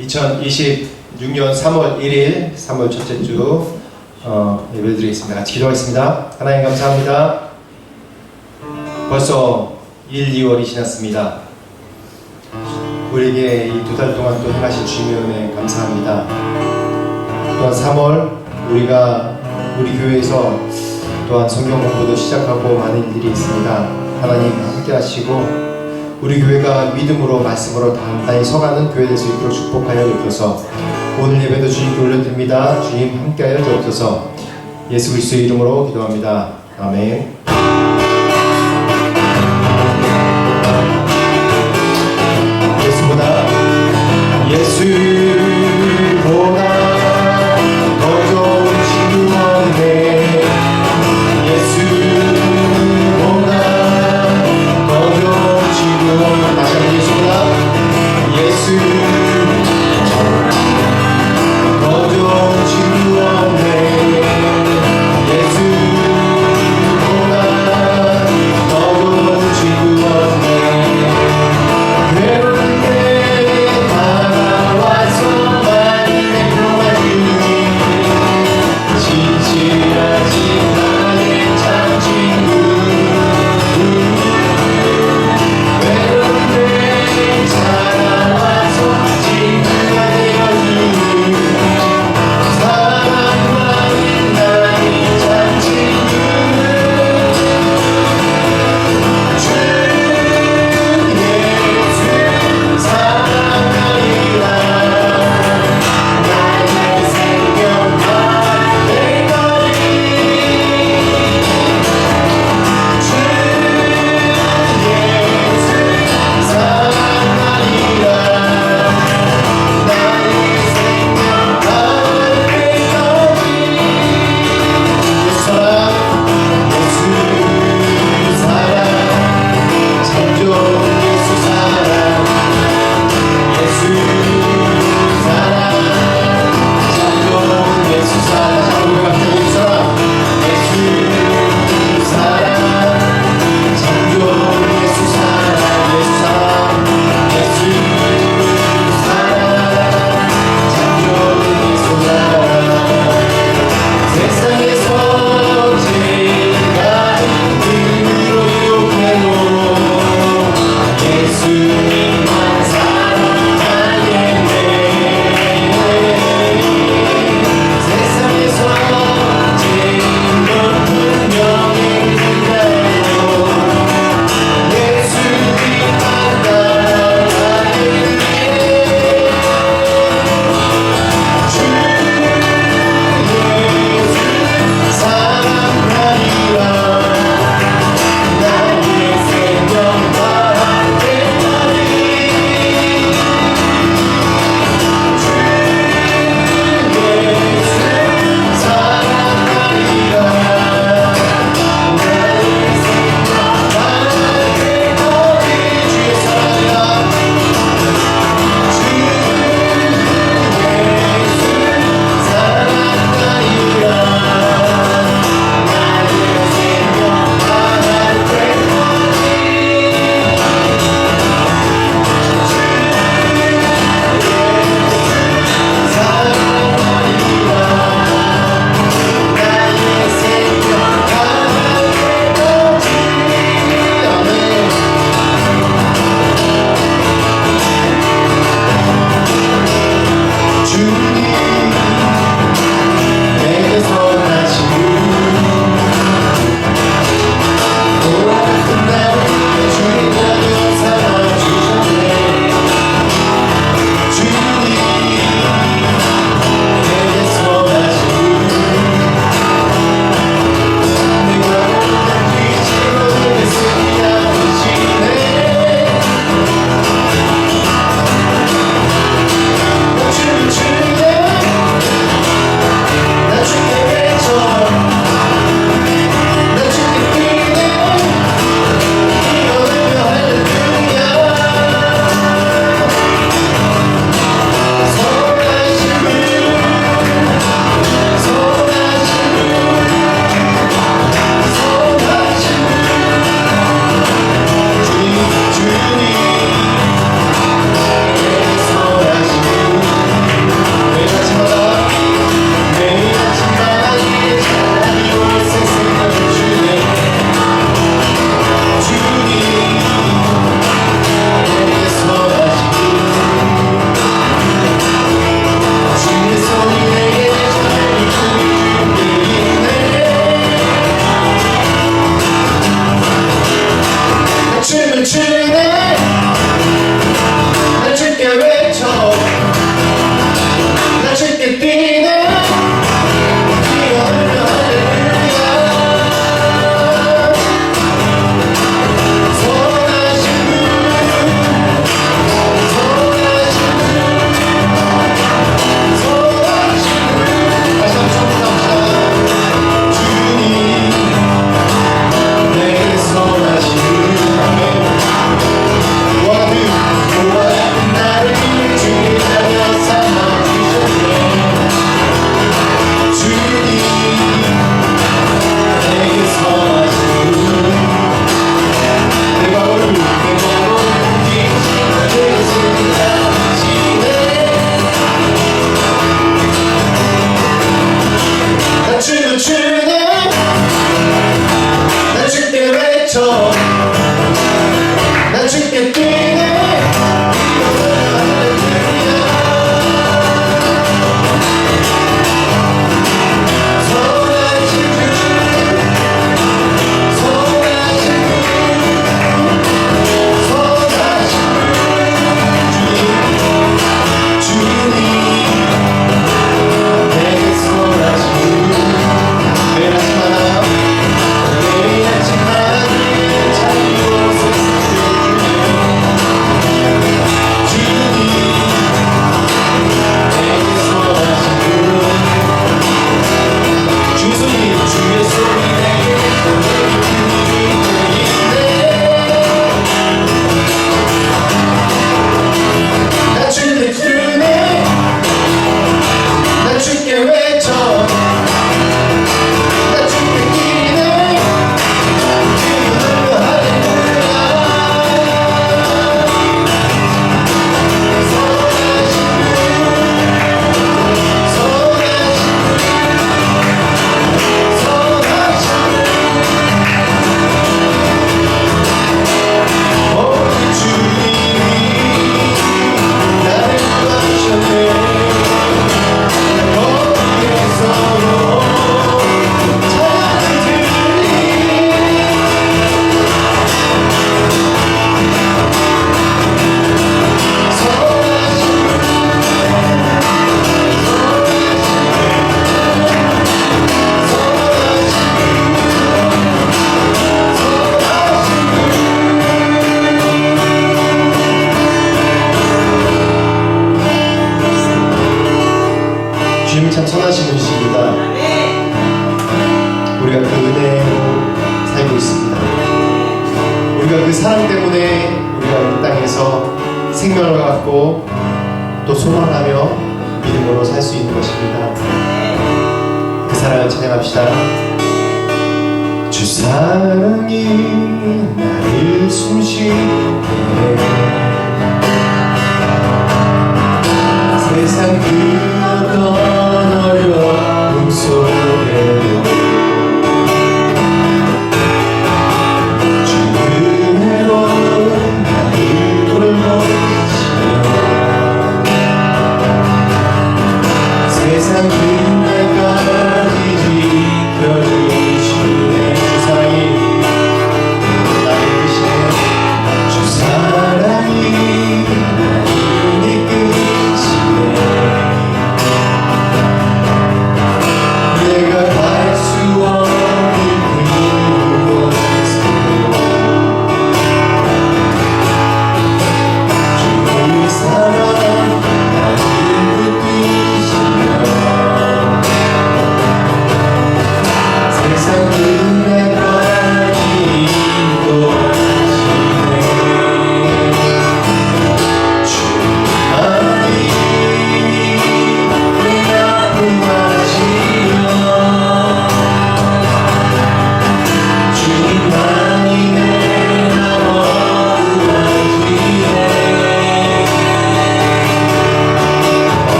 2026년 3월 1일 3월 첫째 주 예배를 드리겠습니다. 같이 기도하겠습니다. 하나님 감사합니다. 벌써 1, 2월이 지났습니다. 우리에게 이 두 달 동안 또 행하신 주님의 은혜 감사합니다. 또한 3월 우리 교회에서 또한 성경 공부도 시작하고 많은 일들이 있습니다. 하나님 함께 하시고 우리 교회가 믿음으로 말씀으로 단단히 서가는 교회 될수 있도록 축복하여 주옵소서. 오늘 예배도 주님께 올려드립니다. 주님 함께하여 주옵소서. 예수 그리스도의 이름으로 기도합니다. 아멘. 예수보다 더 좋은 친구 없네. 예수보다 더 좋은 친구 없네. 다시 한번 예수보다 더 좋은 친구 없네. 예수보다 더 좋은 친구 없네. 외로울 때 다가와 주님이 참 선하신 분이십니다. 우리가 그 은혜로 살고 있습니다. 우리가 그 사랑 때문에 우리가 이 땅에서 생명을 갖고 또 소망하며 믿음으로 살 수 있는 것입니다. 그 사랑을 찬양합시다. 주 사랑이 나를 숨쉬게 세상 그 어떤 어려움 속에도 주 은혜로 나를 돌보시며 세상 끝날까지 지켜주시네. 주 사랑이 나를 이끄시네. 주 사랑이 나를 이끄시네. 내가 갈 수 없는 그곳으로 주의 사랑 나를 붙드시며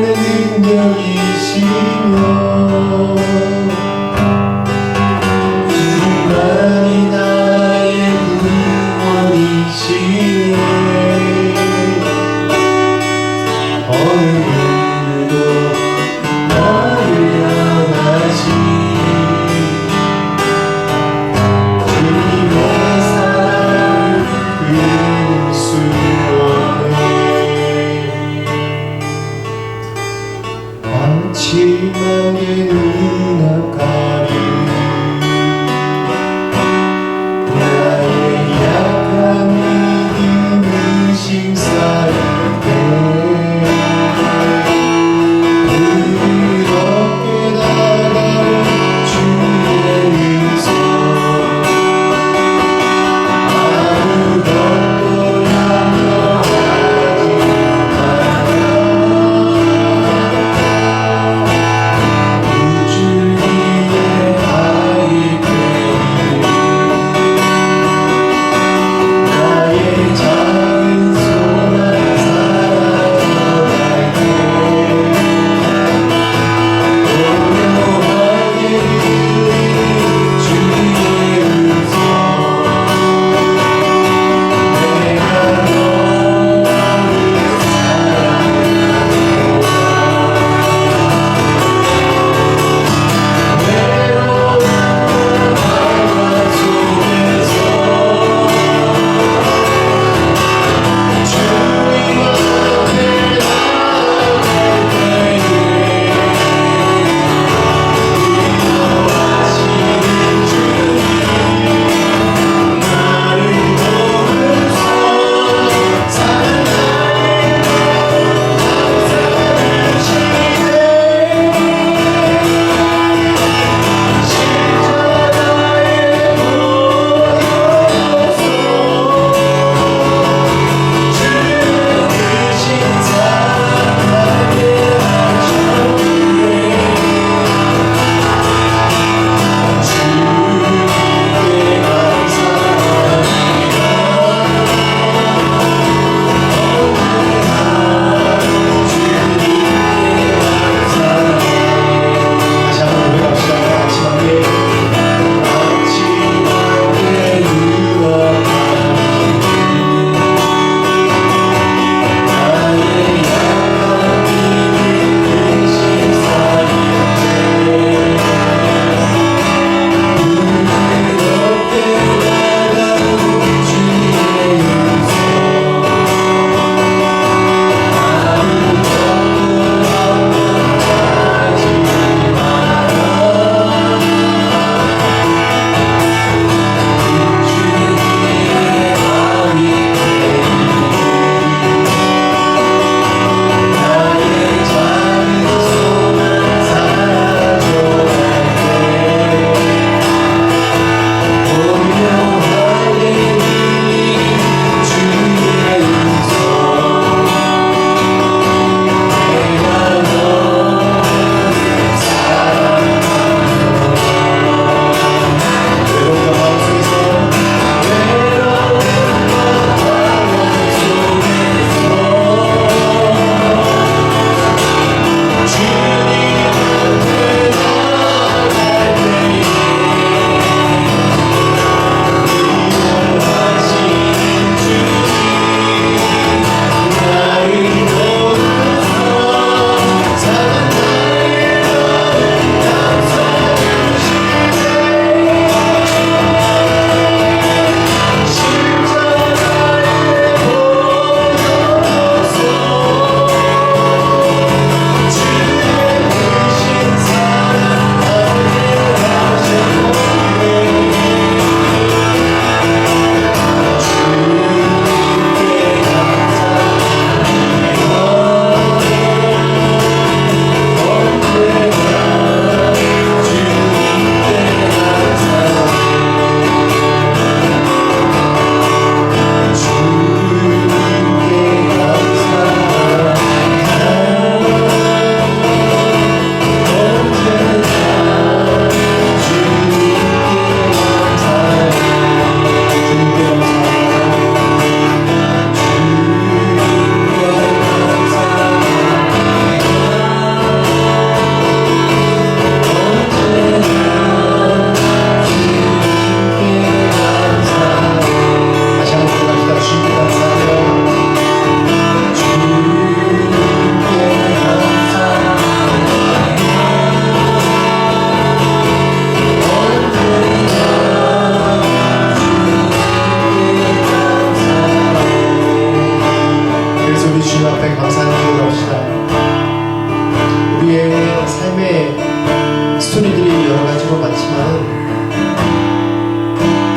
능력이시며 주만이 나의 구원이시네. 어느 누구도 나를 향하시 주님의 사랑을 끊을 수 없네. 아침하게 눈앞가리 나의 약한 믿음이 심사할 때 부드럽게 다가온 주의 미소 아무것도 염려하지 마라. 우주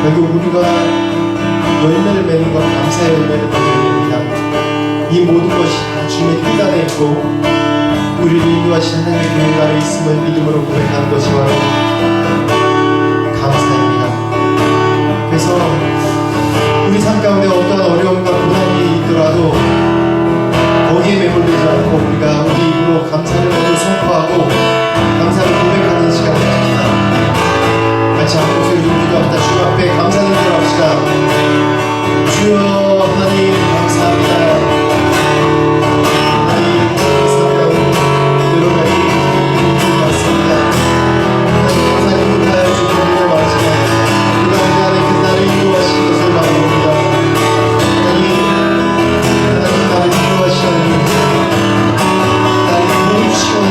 결국 우리가 열매를 맺는 건 감사의 열매를 맺는 일입니다. 이 모든 것이 다 주님의 뜻 안에 있고 우리를 인도하신 하나님의 계획 아래 있음을 믿음으로 고백하는 것이 바로 감사입니다. 그래서 우리 삶 가운데 어떠한 어려움과 고난이 있더라도 거기에 매몰되지 않고 우리가 우리 입으로 감사를 먼저 선포하고 감사를 고백하는 시간입니다. 같이 한 목소리 좀 기도합니다. 주 앞에 감사를 기도합시다. 주여 하나님 감사합니다. 하나님 감사합니다. 여러 가지 일이 많습니다. 하나님 감사를 못하여 주님을 마치며 그 가운데 안에 그 나를 인도하신 것을 바라봅니다. 하나님 나를 인도하시는 나를 도우시는 나를 도우시는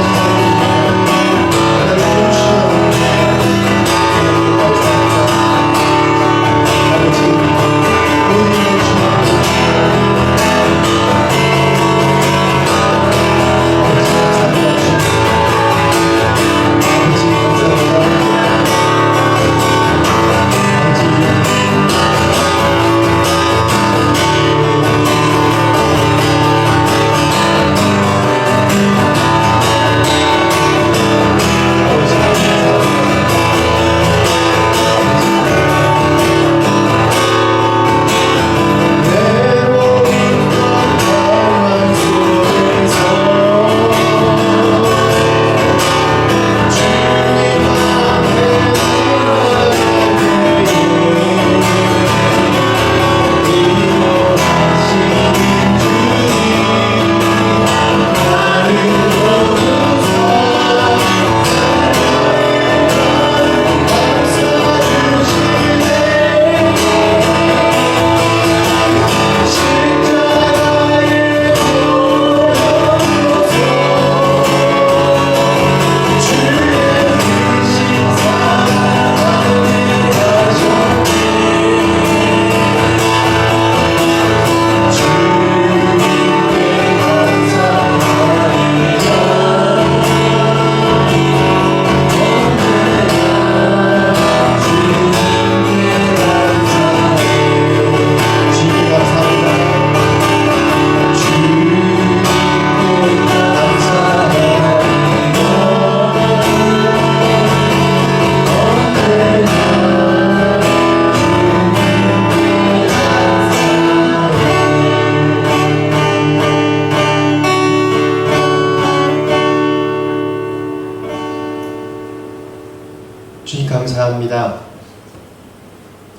주님 감사합니다.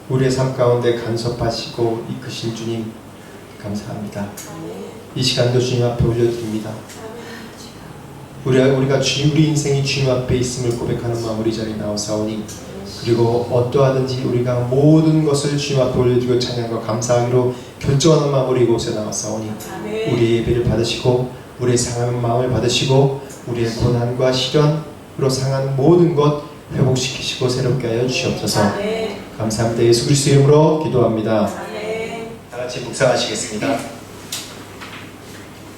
우리의 삶 가운데 간섭하시고 이끄신 주님 감사합니다. 이 시간도 주님 앞에 올려드립니다. 우리가 우리 인생이 주님 앞에 있음을 고백하는 마음 우리 자리에 나오사오니 그리고 어떠하든지 우리가 모든 것을 주님 앞에 올려드리고 찬양과 감사하기로 결정하는 마음으로 이곳에 나왔사오니 우리의 예배를 받으시고 우리의 상한 마음을 받으시고 우리의 고난과 시련으로 상한 모든 것 회복시키시고 새롭게 하여 주시옵소서. 감사합니다. 예수 그리스도 이름으로 기도합니다. 다같이 묵상하시겠습니다.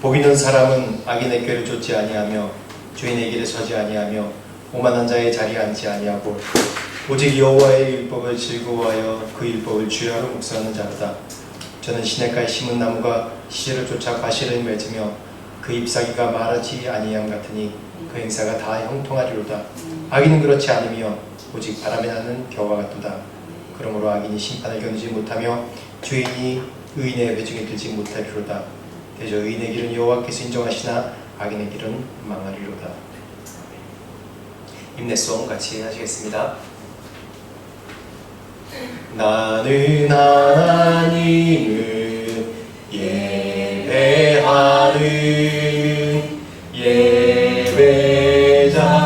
복 있는 사람은 악인의 꾀를 쫓지 아니하며 주인의 길에 서지 아니하며 오만한 자의 자리에 앉지 아니하고 오직 여호와의 율법을 즐거워하여 그 율법을 주야로 묵상하는 자로다. 저는 시냇가에 심은 나무가 시절을 쫓아 과실을 맺으며 그 잎사귀가 마르지 아니함 같으니 그 행사가 다 형통하리로다. 악인은 그렇지 않으며 오직 바람에 나는 겨와 같도다. 그러므로 악인이 심판을 견디지 못하며 죄인이 의인의 회중에 들지 못하리로다. 대저 의인의 길은 여호와께서 인정하시나 악인의 길은 망하리로다. 임내송 같이 하시겠습니다. 나는 하나님을 예배하는 예배자입니다.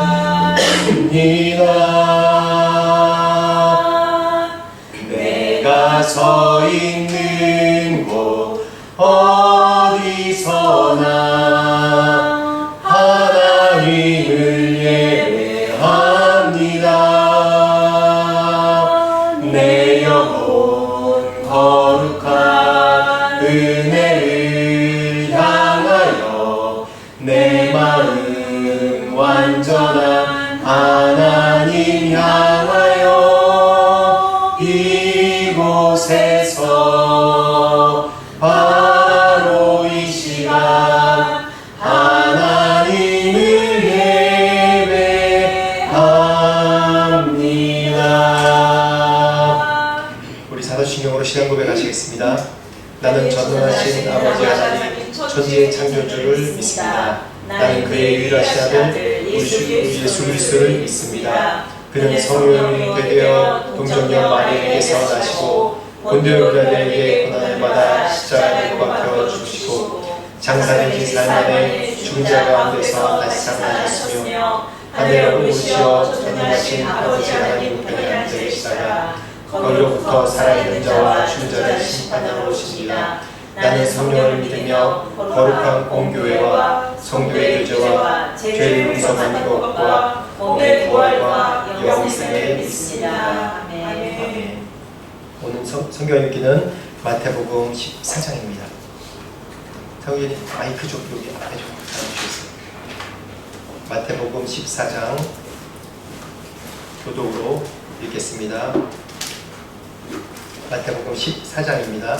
내가 서 있는 곳 어디서나 하나님을 예배합니다. 내 영혼 거룩한 은혜를 향하여 내 마음 완전한 하나님 향하여 천지의 창조주를 믿습니다. 나는 그의 유일하신 아들 예수 그리스도를 믿습니다. 그는 성령이 되되어 동정녀 마리아에게서 나시고 본디오 빌라도에게 고난을 받아 십자가에 못 박혀 죽으시고 장사된 지 4일 만에 죽은 자 가운데서 다시 살아나셨으며 하늘에 오르시어 전능하신 아버지 하나님 우편에 앉으시다가 거기로부터 살아있는 자와 죽은 자를 심판하러 오십니다. 나는 성령을 믿으며 거룩한 공교회와 성도의 교제와 죄를 용서받는 것과 몸의 부활과 영생을 믿습니다. 아멘. 오늘 성경 읽기는 마태복음 14장입니다. 성경님 마이크 좀 여기 앞에 좀 달아주시겠어요? 마태복음 14장 교독으로 읽겠습니다. 마태복음 14장입니다.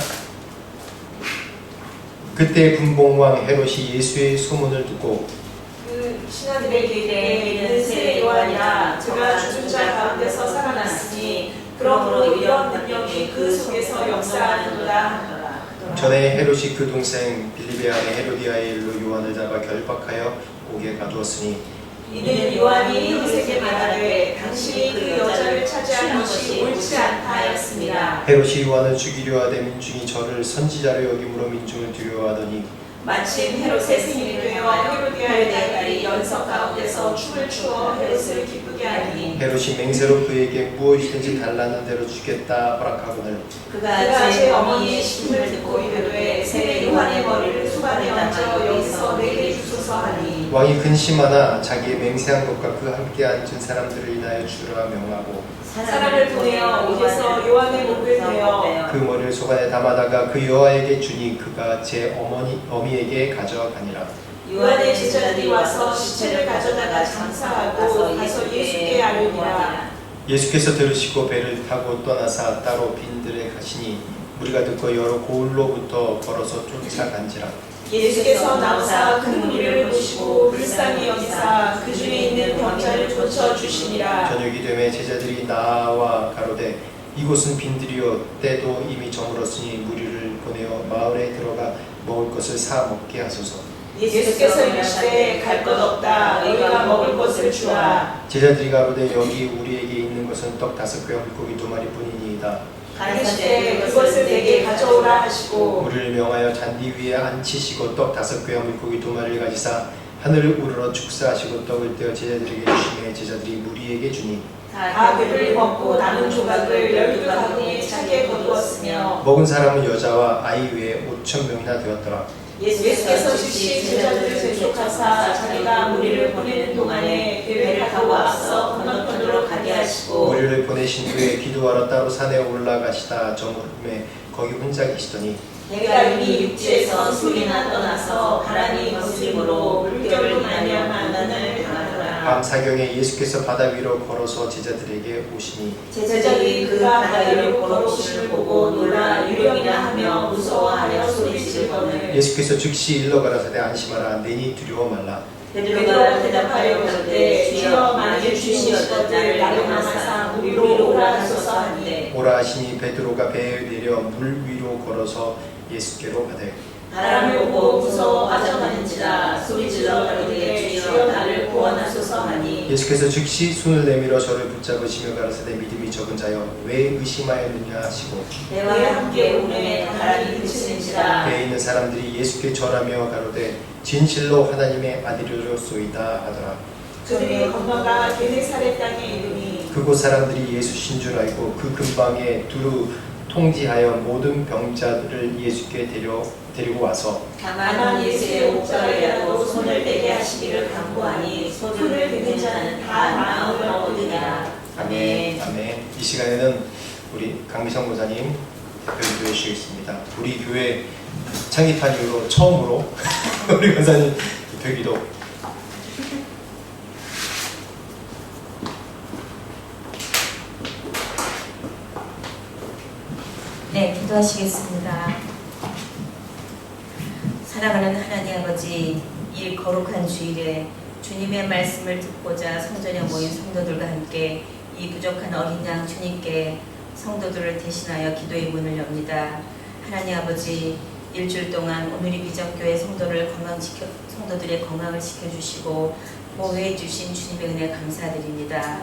그때 분봉왕 헤롯이 예수의 소문을 듣고 그 신하들에게 이르되 이는 새 요한이라 그가 죽은 자 가운데서 살아났으니 그러므로 이런 능력이 그 속에서 역사하는도다 하더라. 전에 헤롯이 그 동생 빌립의 아내 헤로디아의 일로 요한을 잡아 결박하여 옥에 가두었으니 이는 요한이 헤롯에게 말하되 당신이 그 여자를 차지하는 것이 옳지 않다 하였습니다. 헤롯이 요한을 죽이려 하되 민중이 저를 선지자로 여김으로 민중을 두려워하더니 마침 헤롯의 생일이 되어 헤로디아의 딸이 연석 가운데서 춤을 추어 헤롯을 기쁘게 하니 헤롯이 맹세로 그에게 무엇이든지 달라는 대로 주겠다 허락하거늘 그가 제 어머니의 시킴을 듣고 이르되 새 요한의 머리를 수반에 얹어 여기서 내게 주소서 하니 왕이 근심하나 자기의 맹세한 것과 그 함께 앉은 사람들을 인하여 주라 명하고 사람을 보내어 옥에서 요한의 목을 베어 그 머리를 소관에 담아다가 그 여아에게 주니 그가 제 어미에게 가져가니라. 요한의 제자들이 와서 시체를 가져다가 장사하고 가서 예수께 알리니라. 예수께서 들으시고 배를 타고 떠나사 따로 빈들에 가시니 무리가 듣고 여러 고을로부터 걸어서 쫓아간지라. 예수께서 나오사 그 무리를 보시고 불쌍히 여기사 그 중에 있는 병자를 고쳐주시니라. 저녁이 되매 제자들이 나와 가로되 이곳은 빈들이요 때도 이미 저물었으니 무리를 보내어 마을에 들어가 먹을 것을 사 먹게 하소서. 예수께서 이르시되 갈 것 없다. 너희가 먹을 것을 주라. 제자들이 가로되 여기 우리에게 있는 것은 떡 5개와 물고기 2마리 뿐이니이다. 가르치되 그것을 내게 가져오라 하시고 우리를 명하여 잔디 위에 앉히시고 떡 5개와 물고기 2마리를 가지사 하늘을 우러러 축사하시고 떡을 떼어 제자들에게 주시매 제자들이 무리에게 주니 다 배를 먹고 남은 조각을 12가구에 차게 거두었으며 먹은 사람은 여자와 아이 외에 5,000명이나 되었더라. 예수께서 즉시 제자들을 재촉하사 자기가 무리를 보내는 동안에 배를 타고 앞서 건너편으로 가게 하시고 무리를 보내신 후에 기도하러 따로 산에 올라가시다 저물음에 거기 혼자 계시더니 내가 이미 육지에서 술이나 떠나서 바람이 거스림으로 물결로 인하여 만난을 당하더라. 밤 사경에 예수께서 바다 위로 걸어서 제자들에게 오시니 제자들이 그가 바다 위로 걸어오심을 보고 놀라 유령이라 하며 무서워하여 소리지르거늘 예수께서 즉시 일러 가라사대 안심하라 내니 두려워 말라. 베드로가 대답하여 가로되 주여 만일 주시었던 나를 만나사 우리로 오라 하소서 하니 오라 하시니 베드로가 배에 내려 물 위로 걸어서 예수께로 가되 바람을 보고 무서워 빠져가는지라 소리질러 가로되 주여 나를 구원하소서 하니 예수께서 즉시 손을 내밀어 저를 붙잡으시며 가라사대 믿음이 적은 자여 왜 의심하였느냐 하시고 내와 함께 오름에 바람이 그치는지라 배에 있는 사람들이 예수께 절하며 가로되 진실로 하나님의 아들이로소이다 하더라. 그들이 건너가 게네사렛 땅에 이르니 그곳 사람들이 예수신 줄 알고 그 근방에 두루 통지하여 모든 병자들을 예수께 데리고 와서 다만 예수의 옷자루에라도 손을 대게 하시기를 간구하니 손을 대는 자는 다 나음을 얻으리라. 아멘. 아멘. 이 시간에는 우리 강미성 목사님 대표해 주시겠습니다. 우리 교회 창립한 이후로 처음으로 우리 권사님 되기도 네, 기도하시겠습니다. 사랑하는 하나님 아버지, 이 거룩한 주일에 주님의 말씀을 듣고자 성전에 모인 성도들과 함께 이 부족한 어린 양 주님께 성도들을 대신하여 기도의 문을 엽니다. 하나님 아버지, 일주일 동안 오늘이 비전교회 성도들의 건강을 지켜주시고 보호해 주신 주님의 은혜 감사드립니다.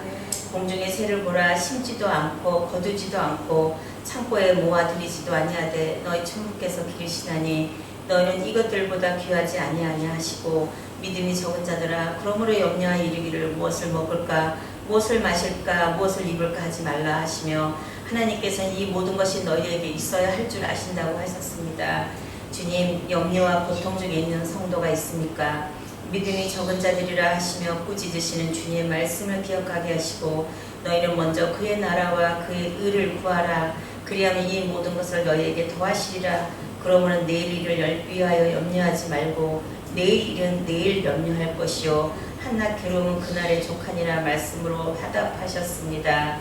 공중의 새를 보라 심지도 않고 거두지도 않고 창고에 모아두리지도 아니하되 너희 천부께서 기르시나니 너희는 이것들보다 귀하지 아니하냐 하시고 믿음이 적은 자들아 그러므로 염려하여 이르기를 무엇을 먹을까 무엇을 마실까 무엇을 입을까 하지 말라 하시며 하나님께서는 이 모든 것이 너희에게 있어야 할 줄 아신다고 하셨습니다. 주님, 염려와 고통 중에 있는 성도가 있습니까? 믿음이 적은 자들이라 하시며 꾸짖으시는 주님의 말씀을 기억하게 하시고 너희는 먼저 그의 나라와 그의 의를 구하라. 그리하면 이 모든 것을 너희에게 더하시리라. 그러므로 내일 일을 위하여 염려하지 말고 내일 일은 내일 염려할 것이요 한낱 괴로움은 그날의 족하니라 말씀으로 화답하셨습니다.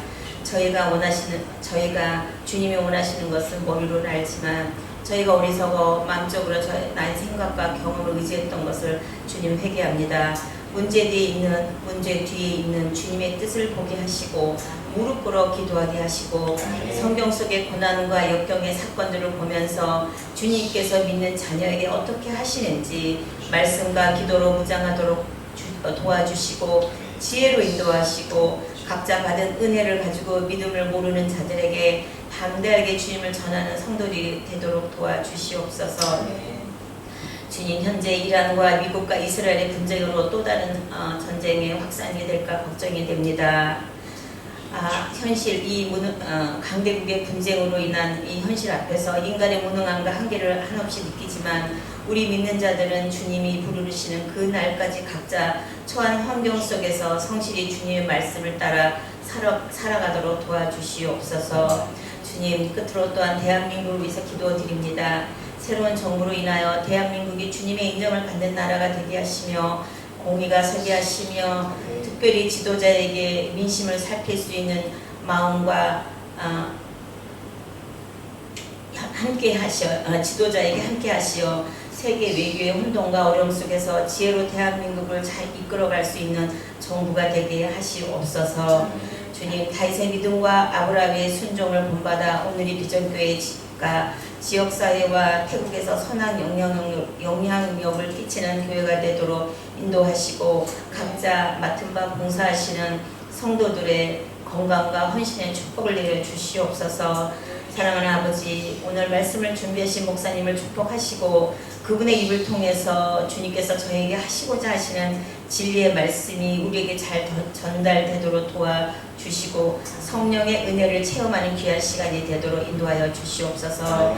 저희가 주님이 원하시는 것은 머리로는 알지만 저희가 어리석어 마음적으로 나의 생각과 경험을 의지했던 것을 주님 회개합니다. 문제 뒤에 있는 주님의 뜻을 보게 하시고 무릎 꿇어 기도하게 하시고 성경 속의 고난과 역경의 사건들을 보면서 주님께서 믿는 자녀에게 어떻게 하시는지 말씀과 기도로 무장하도록 도와주시고 지혜로 인도하시고 각자 받은 은혜를 가지고 믿음을 모르는 자들에게 담대하게 주님을 전하는 성도들이 되도록 도와주시옵소서. 주님, 현재 이란과 미국과 이스라엘의 분쟁으로 또 다른 전쟁의 확산이 될까 걱정이 됩니다. 현실 강대국의 분쟁으로 인한 이 현실 앞에서 인간의 무능함과 한계를 한없이 느끼지만 우리 믿는 자들은 주님이 부르시는 그 날까지 각자 처한 환경 속에서 성실히 주님의 말씀을 따라 살아가도록 도와주시옵소서. 주님, 끝으로 또한 대한민국을 위해서 기도드립니다. 새로운 정부로 인하여 대한민국이 주님의 인정을 받는 나라가 되게 하시며 공의가 서게 하시며 특별히 지도자에게 민심을 살필 수 있는 마음과 지도자에게 함께 하시어 세계 외교의 혼돈과 어려움 속에서 지혜로 대한민국을 잘 이끌어갈 수 있는 정부가 되게 하시옵소서. 주님, 다윗의 믿음과 아브라함의 순종을 본받아 오늘의 비전교회가 지역사회와 태국에서 선한 영향력을 끼치는 교회가 되도록 인도하시고 각자 맡은 바 봉사하시는 성도들의 건강과 헌신의 축복을 내려주시옵소서. 사랑하는 아버지, 오늘 말씀을 준비하신 목사님을 축복하시고 그분의 입을 통해서 주님께서 저에게 하시고자 하시는 진리의 말씀이 우리에게 잘 전달되도록 도와주시고 성령의 은혜를 체험하는 귀한 시간이 되도록 인도하여 주시옵소서.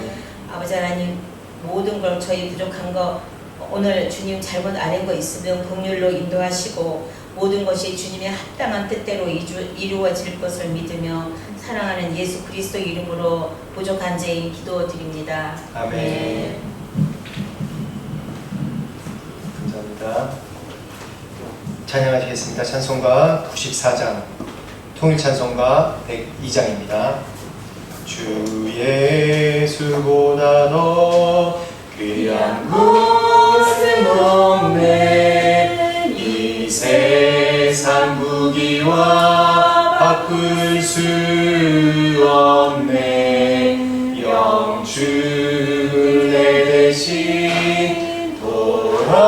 아버지 하나님, 모든 걸 저희 부족한 거 오늘 주님 잘못 아는 거 있으면 긍휼로 인도하시고 모든 것이 주님의 합당한 뜻대로 이루어질 것을 믿으며 사랑하는 예수 그리스도 이름으로 부족한 죄인 기도드립니다. 아멘. 감사합니다. 찬양하시겠습니다. 찬송가 94장, 통일찬송가 102장입니다. 주 예수보다 더 귀한 것은 없네. 이 세상 무기와 바꿀 수 없네. 영주 내 대신 돌아가신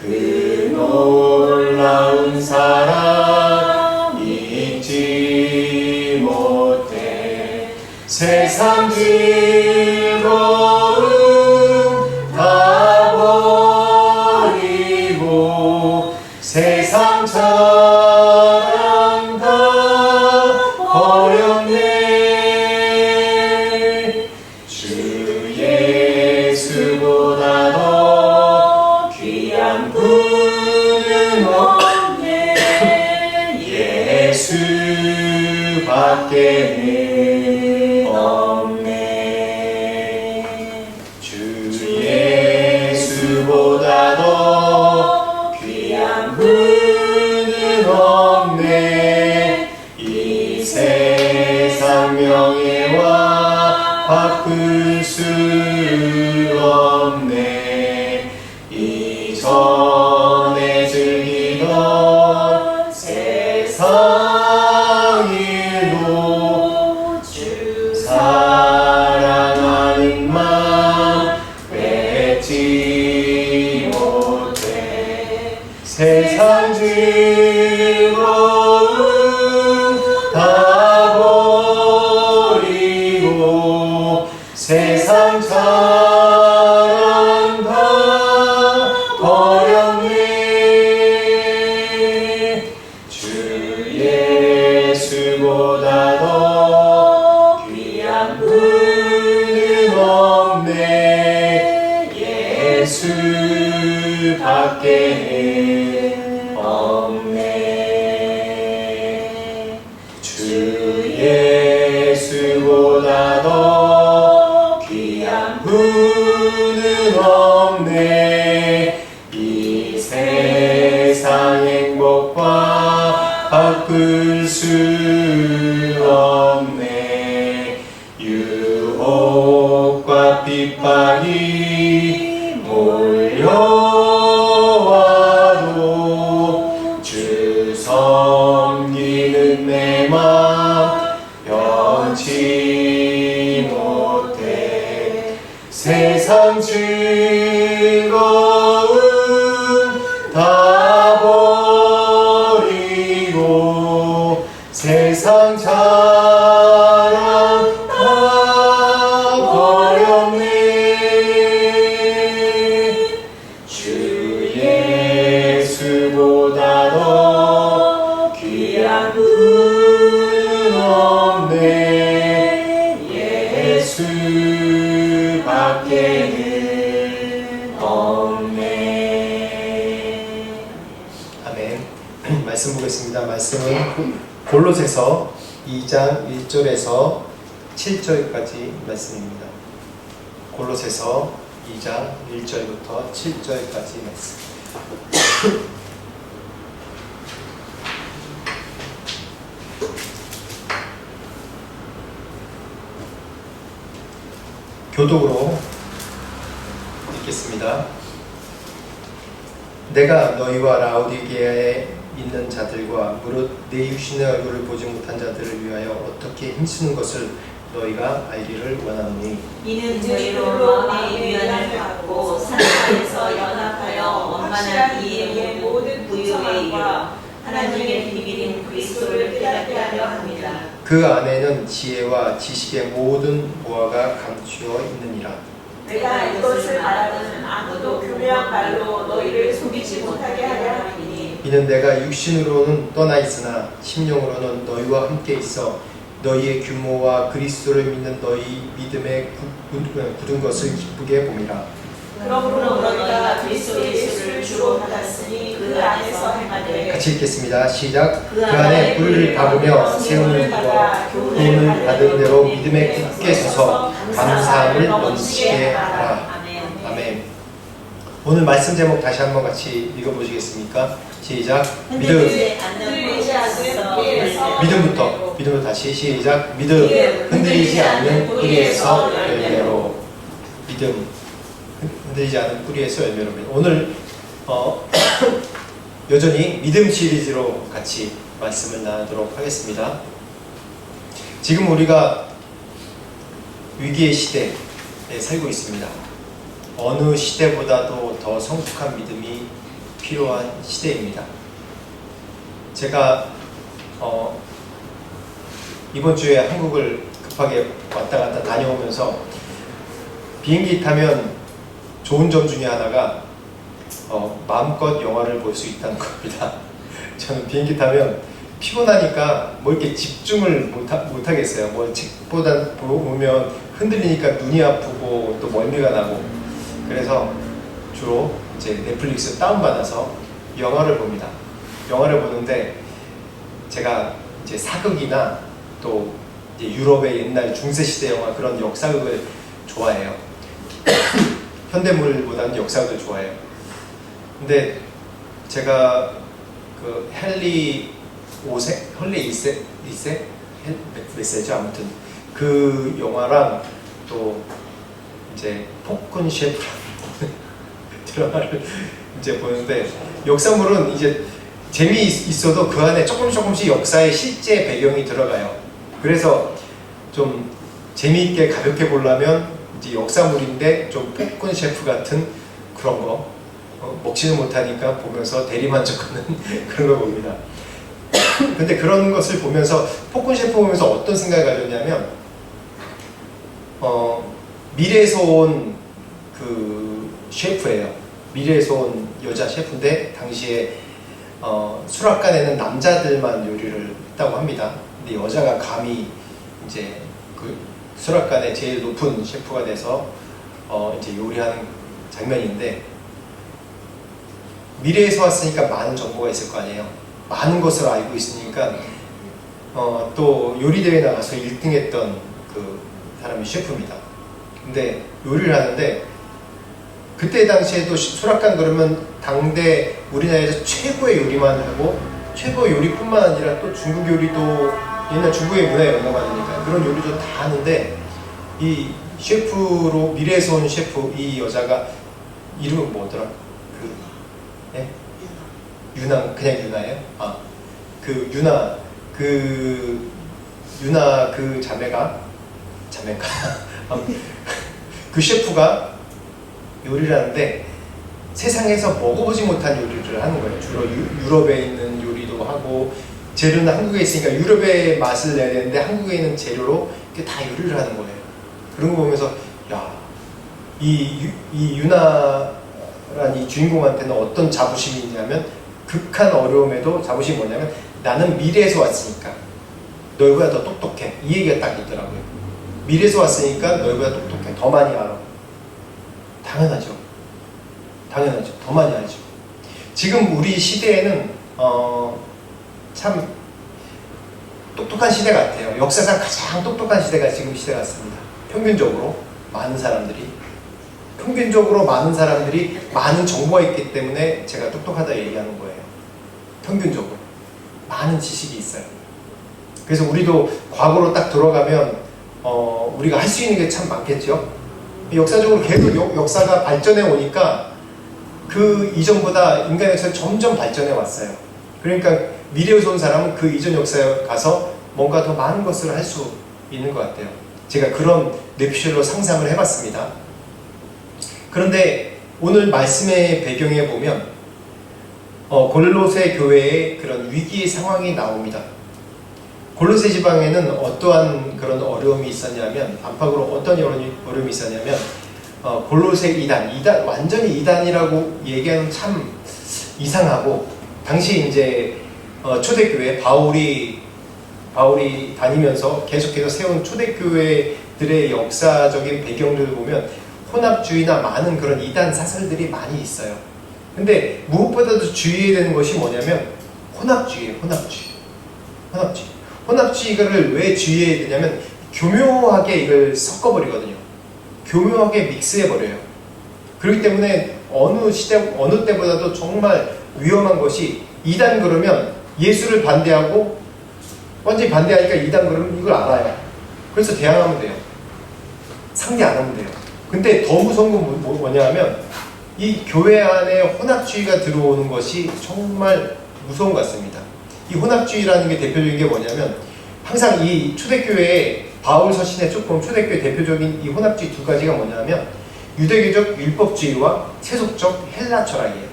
그 놀라운 사랑 잊지 못해. 세상 즐거움 다 버리고 세상 자랑 다 버렸네. 주 예수보다 더 귀한 분은 없네. 예수밖에는 없네. 주 예수보다 더 귀한 분은 없네. 이 세상 명예와 바꿀 수 없네. 이전에 즐기던 세상 일도 주 사랑 세상 즐거움 다 버리고 세상 자랑 다 버렸네. 주 예수보다 더 귀한 분은 없네. 예수 밖에 없네. 주 예수보다 더 귀한 분은 없네. 이 세상 행복과 바꿀 수 없네. 유혹과 핍박이 몰려와도 주 섬기는 내 맘 변치 못해. 세상 즐거움 다 버리고 세상 자랑 다 버렸네. 주 예수보다 더 귀한 분은 없네. 예수 밖에는 없네. 아멘. 말씀 보겠습니다. 말씀은 골로새서 2장 1절에서 7절까지 말씀입니다. 골로새서 2장 1절부터 7절까지 말씀. 교독으로 읽겠습니다. 내가 너희와 라오디게아에 있는 자들과 무릇 내 육신의 얼굴을 보지 못한 자들을 위하여 어떻게 힘쓰는 것을 너희가 알기를 원하노니, 이는 저희로 마음의 위안을 받고 산상에서 연합하여 원만한 이해의 모든 부유에 이르러 하나님의 비밀인 그리스도를 깨닫게 하려 합니다. 그 안에는 지혜와 지식의 모든 보화가 감추어 있느니라. 내가 이것을 말하는 아무도 교묘한 말로 너희를 속이지 못하게 하려 함이니, 이는 내가 육신으로는 떠나 있으나 심령으로는 너희와 함께 있어 너희의 규모와 그리스도를 믿는 너희 믿음에 굳은 것을 기쁘게 봄이라. 그러므로 너희가 그리스도 예수를 주로 받았으니 그 안에서 행하되. 같이 읽겠습니다. 시작. 그 안에 뿔을 박으며 세우는 이와 교훈을 받은 대로 믿음에 굳게 서서 감사함을 넘치게 하라. 아멘. 오늘 말씀 제목 다시 한번 같이 읽어보시겠습니까? 시작. 흔들리지 않는 믿음부터 다시 시작. 믿음. 흔들리지 않는 뿌리에서 열매로. 믿음. 흔들리지 않는 뿌리에서 열매로. 오늘 여전히 믿음 시리즈로 같이 말씀을 나누도록 하겠습니다. 지금 우리가 위기의 시대에 살고 있습니다. 어느 시대보다도 더 성숙한 믿음이 필요한 시대입니다. 제가 이번 주에 한국을 급하게 왔다 갔다 다녀오면서 비행기 타면 좋은 점 중에 하나가 마음껏 영화를 볼 수 있다는 겁니다. 저는 비행기 타면 피곤하니까 뭐 이렇게 집중을 못 하겠어요. 뭐 책보다 보면 흔들리니까 눈이 아프고 또 멀미가 나고, 그래서 주로 이제 넷플릭스 다운받아서 영화를 봅니다. 영화를 보는데 제가 이제 사극이나 또 이제 유럽의 옛날 중세시대 영화, 그런 역사극을 좋아해요. 현대물보다는 역사극을 좋아해요. 근데 제가 그 헨리 2세? 몇 세죠? 아무튼 그 영화랑 또 이제 폭군 셰프라는 드라마를 이제 보는데, 역사물은 이제 재미있어도 그 안에 조금씩 역사의 실제 배경이 들어가요. 그래서 좀 재미있게 가볍게 보려면 이제 역사물인데 좀 폭군 셰프 같은 그런 거, 먹지는 못하니까 보면서 대리만족하는 그런 걸 봅니다. 근데 그런 것을 보면서 폭군 셰프 보면서 어떤 생각을 가졌냐면 미래에서 온 그 셰프예요. 미래에서 온 여자 셰프인데 당시에 수락관에는 남자들만 요리를 했다고 합니다. 근데 여자가 감히 이제 그 수락관의 제일 높은 셰프가 돼서 이제 요리하는 장면인데, 미래에서 왔으니까 많은 정보가 있을 거 아니에요. 많은 것을 알고 있으니까 또 요리 대회 나가서 1등 했던 그 사람이 셰프입니다. 근데 요리를 하는데 그때 당시에도 수락관 그러면 당대 우리나라에서 최고의 요리만 하고 최고의 요리뿐만 아니라 또 중국 요리도 옛날 중국의 문화에 영향받으니까 그런 요리도 다 하는데, 이 셰프로 미래에서 온 셰프 이 여자가 이름은 뭐더라? 예? 유나, 그냥 유나예요? 그 유나 그 자매가 그 셰프가 요리를 하는데 세상에서 먹어보지 못한 요리를 하는 거예요. 주로 유럽에 있는 요리도 하고, 재료는 한국에 있으니까 유럽의 맛을 내야 되는데 한국에 있는 재료로 이렇게 다 요리를 하는 거예요. 그런 거 보면서 야, 이 유나란 이 주인공한테는 어떤 자부심이 있냐면, 극한 어려움에도 자부심이 뭐냐면 나는 미래에서 왔으니까 너희보다 더 똑똑해, 이 얘기가 딱 있더라고요. 미래에서 왔으니까 너희보다 똑똑해, 더 많이 알아. 당연하죠. 더 많이 알죠. 지금 우리 시대에는 참 똑똑한 시대 같아요. 역사상 가장 똑똑한 시대가 지금 시대 같습니다. 평균적으로 많은 사람들이 많은 정보가 있기 때문에 제가 똑똑하다 얘기하는 거예요. 평균적으로 많은 지식이 있어요. 그래서 우리도 과거로 딱 들어가면 우리가 할 수 있는 게 참 많겠죠. 역사적으로 계속 역사가 발전해 오니까 그 이전보다 인간 역사가 점점 발전해 왔어요. 그러니까 미래에서 온 사람은 그 이전 역사에 가서 뭔가 더 많은 것을 할 수 있는 것 같아요. 제가 그런 뇌피셜로 상상을 해봤습니다. 그런데 오늘 말씀의 배경에 보면 골로새 교회의 그런 위기의 상황이 나옵니다. 골로새 지방에는 어떠한 그런 어려움이 있었냐면, 안팎으로 어떤 어려움이 있었냐면, 골로새 이단, 완전히 이단이라고 얘기하는 참 이상하고, 당시 이제 초대교회 바울이 다니면서 계속해서 세운 초대교회들의 역사적인 배경들을 보면 혼합주의나 많은 그런 이단 사설들이 많이 있어요. 근데 무엇보다도 주의해야 되는 것이 뭐냐면 혼합주의예요. 혼합주의를 왜 주의해야 되냐면 교묘하게 이걸 섞어버리거든요. 교묘하게 믹스해버려요. 그렇기 때문에 어느 시대, 어느 때보다도 정말 위험한 것이, 이단 그러면 예수를 반대하고 완전히 반대하니까 이단 그러면 이걸 알아요. 그래서 대항하면 돼요. 상대 안 하면 돼요. 근데 더 무서운 건 뭐냐 하면 이 교회 안에 혼합주의가 들어오는 것이 정말 무서운 것 같습니다. 이 혼합주의라는 게 대표적인 게 뭐냐면, 항상 이 초대교회의 바울 서신에 쭉 보면 초대교회 대표적인 이 혼합주의 두 가지가 뭐냐면 유대교적 율법주의와 세속적 헬라 철학이에요.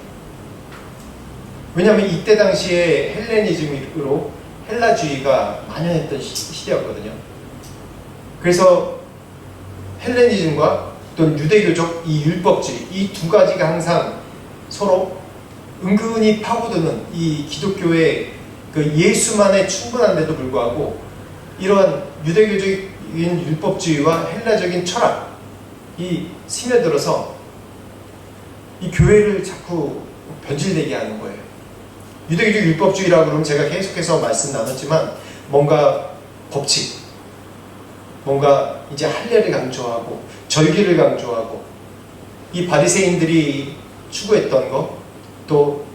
왜냐하면 이때 당시에 헬레니즘으로 헬라주의가 만연했던 시대였거든요. 그래서 헬레니즘과 또 유대교적 이 율법주의, 이 두 가지가 항상 서로 은근히 파고드는 이 기독교의 그 예수만에 충분한데도 불구하고 이러한 유대교적인 율법주의와 헬라적인 철학이 스며들어서 이 교회를 자꾸 변질되게 하는 거예요. 유대교적 율법주의라고 그러면 제가 계속해서 말씀 나눴지만 뭔가 법칙, 뭔가 이제 할례를 강조하고 절기를 강조하고, 이 바리새인들이 추구했던 것, 또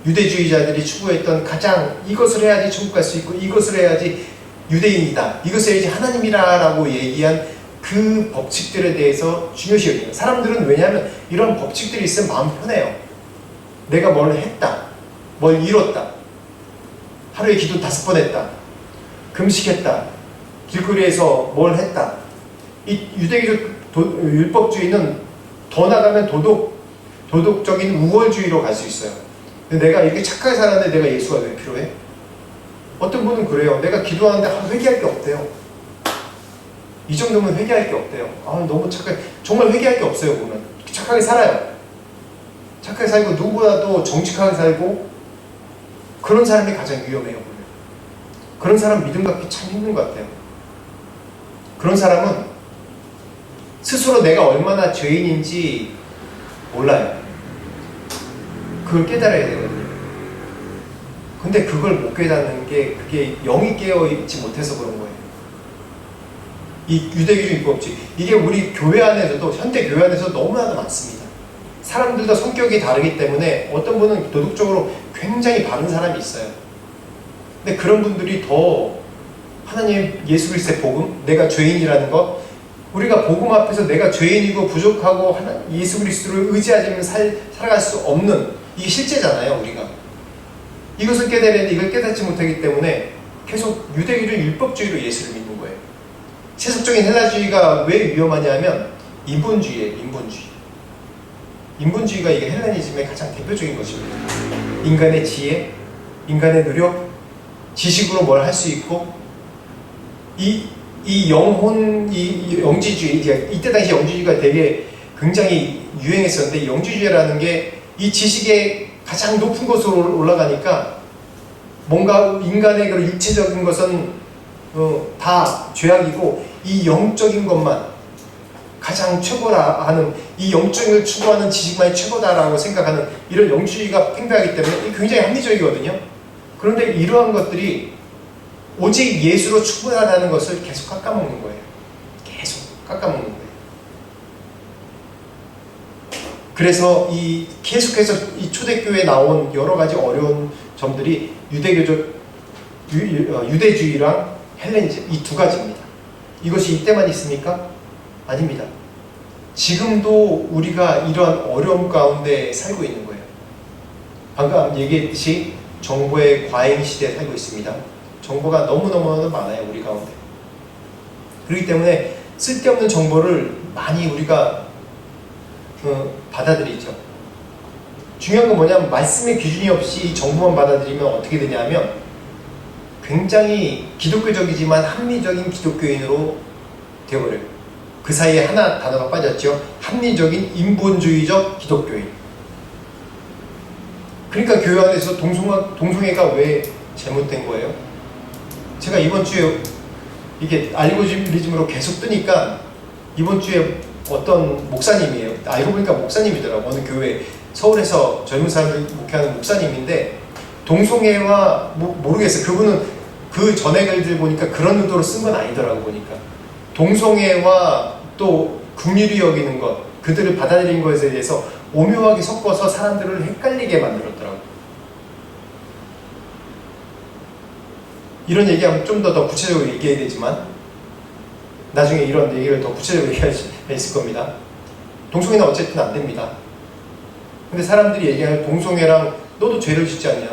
유대주의자들이 추구했던 가장 이것을 해야지 천국 갈 수 있고 이것을 해야지 유대인이다, 이것을 해야지 하나님이다 라고 얘기한 그 법칙들에 대해서 중요시 여겨요. 사람들은 왜냐하면 이런 법칙들이 있으면 마음 편해요. 내가 뭘 했다, 뭘 이뤘다, 하루에 기도 5번 했다, 금식했다, 길거리에서 뭘 했다. 이 유대교적 율법주의는 더 나가면 도덕 도덕적인 우월주의로 갈 수 있어요. 근데 내가 이렇게 착하게 살았는데 내가 예수가 왜 필요해? 어떤 분은 그래요. 내가 기도하는데 회개할 게 없대요. 이 정도면 회개할 게 없대요. 너무 착하게, 정말 회개할 게 없어요. 보면 착하게 살아요. 착하게 살고 누구보다도 정직하게 살고, 그런 사람이 가장 위험해요. 보면 그런 사람 믿음 갖기 참 힘든 것 같아요. 그런 사람은 스스로 내가 얼마나 죄인인지 몰라요. 그걸 깨달아야 되거든요. 근데 그걸 못 깨닫는 게, 그게 영이 깨어있지 못해서 그런 거예요. 이 유대교적 율법주의, 이게 우리 교회 안에서도, 현대 교회 안에서 너무나도 많습니다. 사람들도 성격이 다르기 때문에 어떤 분은 도덕적으로 굉장히 바른 사람이 있어요. 근데 그런 분들이 더 하나님 예수 그리스도의 복음, 내가 죄인이라는 것, 우리가 복음 앞에서 내가 죄인이고 부족하고 예수 그리스도를 의지하지 않으면 살아갈 수 없는, 이게 실제잖아요. 우리가 이것을 깨달아야 되는데 이걸 깨닫지 못하기 때문에 계속 유대교적 율법주의로 예수를 믿는 거예요. 세속적인 헬라주의가 왜 위험하냐면 인본주의예요. 인본주의가 이게 헬라니즘의 가장 대표적인 것입니다. 인간의 지혜, 인간의 노력, 지식으로 뭘 할 수 있고, 이 영혼, 이 영지주의, 이때 당시 영지주의가 되게 굉장히 유행했었는데, 영지주의라는 게 이 지식의 가장 높은 곳으로 올라가니까 뭔가 인간의 그런 육체적인 것은 다 죄악이고, 이 영적인 것만 가장 최고라 하는, 이 영적인 걸 추구하는 지식만이 최고다라고 생각하는 이런 영주의가 팽배하기 때문에 굉장히 합리적이거든요. 그런데 이러한 것들이 오직 예수로 충분하다는 것을 계속 깎아먹는 거예요. 계속 깎아먹는 거예요. 그래서 계속해서 이 초대교회에 나온 여러 가지 어려운 점들이 유대주의랑 헬레니즘, 이 두 가지입니다. 이것이 이때만 있습니까? 아닙니다. 지금도 우리가 이러한 어려움 가운데 살고 있는 거예요. 방금 얘기했듯이 정보의 과잉 시대에 살고 있습니다. 정보가 너무너무 많아요, 우리 가운데. 그렇기 때문에 쓸데없는 정보를 많이 우리가 받아들이죠. 중요한 건 뭐냐면, 말씀의 기준이 없이 정보만 받아들이면 어떻게 되냐면 굉장히 기독교적이지만 합리적인 기독교인으로 되어버려요. 그 사이에 하나 단어가 빠졌죠. 합리적인 인본주의적 기독교인. 그러니까 교회 안에서 동성애가 왜 잘못된 거예요? 제가 이번 주에 이게 알고리즘으로 계속 뜨니까, 이번 주에 어떤 목사님이에요. 알고 보니까 목사님이더라고. 어느 교회, 서울에서 젊은 사람들 목회하는 목사님인데, 동성애와 모르겠어요. 그분은 그 전에 글들 보니까 그런 의도로 쓴 건 아니더라고. 보니까 동성애와 또 긍휼히 여기는 것, 그들을 받아들인 것에 대해서 오묘하게 섞어서 사람들을 헷갈리게 만들었더라고. 이런 얘기하면 좀 더 구체적으로 얘기해야 되지만, 나중에 이런 얘기를 더 구체적으로 얘기할 수 있을 겁니다. 동성애는 어쨌든 안 됩니다. 근데 사람들이 얘기하는 동성애랑 너도 죄를 짓지 않냐?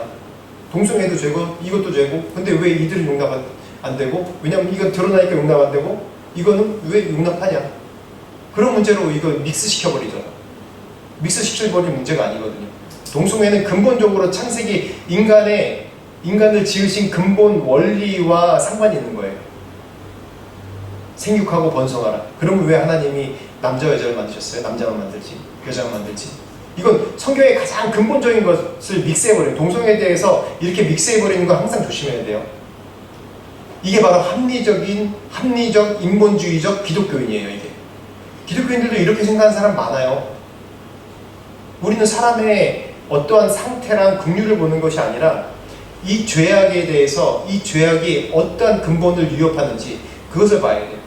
동성애도 죄고 이것도 죄고, 근데 왜 이들은 용납 안 되고? 왜냐면 이건 드러나니까 용납 안 되고, 이거는 왜 용납하냐? 그런 문제로 이걸 믹스시켜버리잖아. 믹스시켜버리는 문제가 아니거든요. 동성애는 근본적으로 창세기 인간을 지으신 근본 원리와 상관이 있는 거예요. 생육하고 번성하라. 그러면 왜 하나님이 남자와 여자를 만드셨어요? 남자만 만들지, 여자만 만들지. 이건 성경의 가장 근본적인 것을 믹스해버려요. 동성애에 대해서 이렇게 믹스해버리는 거 항상 조심해야 돼요. 이게 바로 합리적 인본주의적 기독교인이에요. 이게 기독교인들도 이렇게 생각하는 사람 많아요. 우리는 사람의 어떠한 상태랑 긍휼을 보는 것이 아니라 이 죄악에 대해서, 이 죄악이 어떠한 근본을 위협하는지 그것을 봐야 돼요.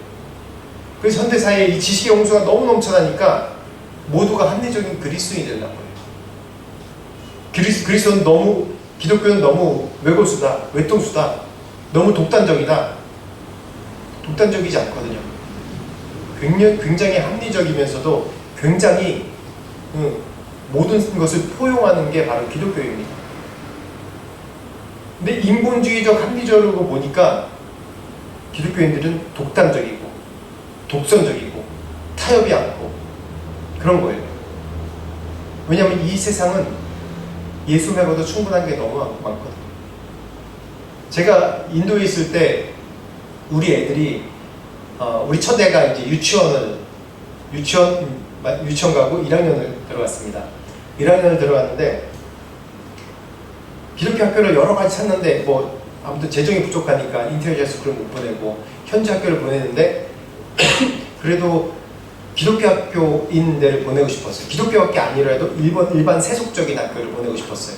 그래서 현대사회에 이 지식의 홍수가 너무 넘쳐나니까 모두가 합리적인 그리스도인이 된단 말이에요. 기독교는 너무 외골수다, 외통수다, 너무 독단적이다. 독단적이지 않거든요. 굉장히 합리적이면서도 굉장히 모든 것을 포용하는 게 바로 기독교입니다. 근데 인본주의적 합리적으로 보니까 기독교인들은 독단적이고 독선적이고 타협이 않고 그런 거예요. 왜냐하면 이 세상은 예수 말고도 충분한 게 너무 많거든요. 제가 인도에 있을 때 우리 애들이 우리 첫애가 이제 유치원 가고 1학년을 들어갔습니다. 1학년을 들어갔는데 기독교 학교를 여러 가지 찾는데 뭐 아무튼 재정이 부족하니까 인터내셔널 스쿨을 못 보내고 현지 학교를 보내는데 그래도 기독교 학교인 데를 보내고 싶었어요. 기독교 학교 아니라도 일반 세속적인 학교를 보내고 싶었어요.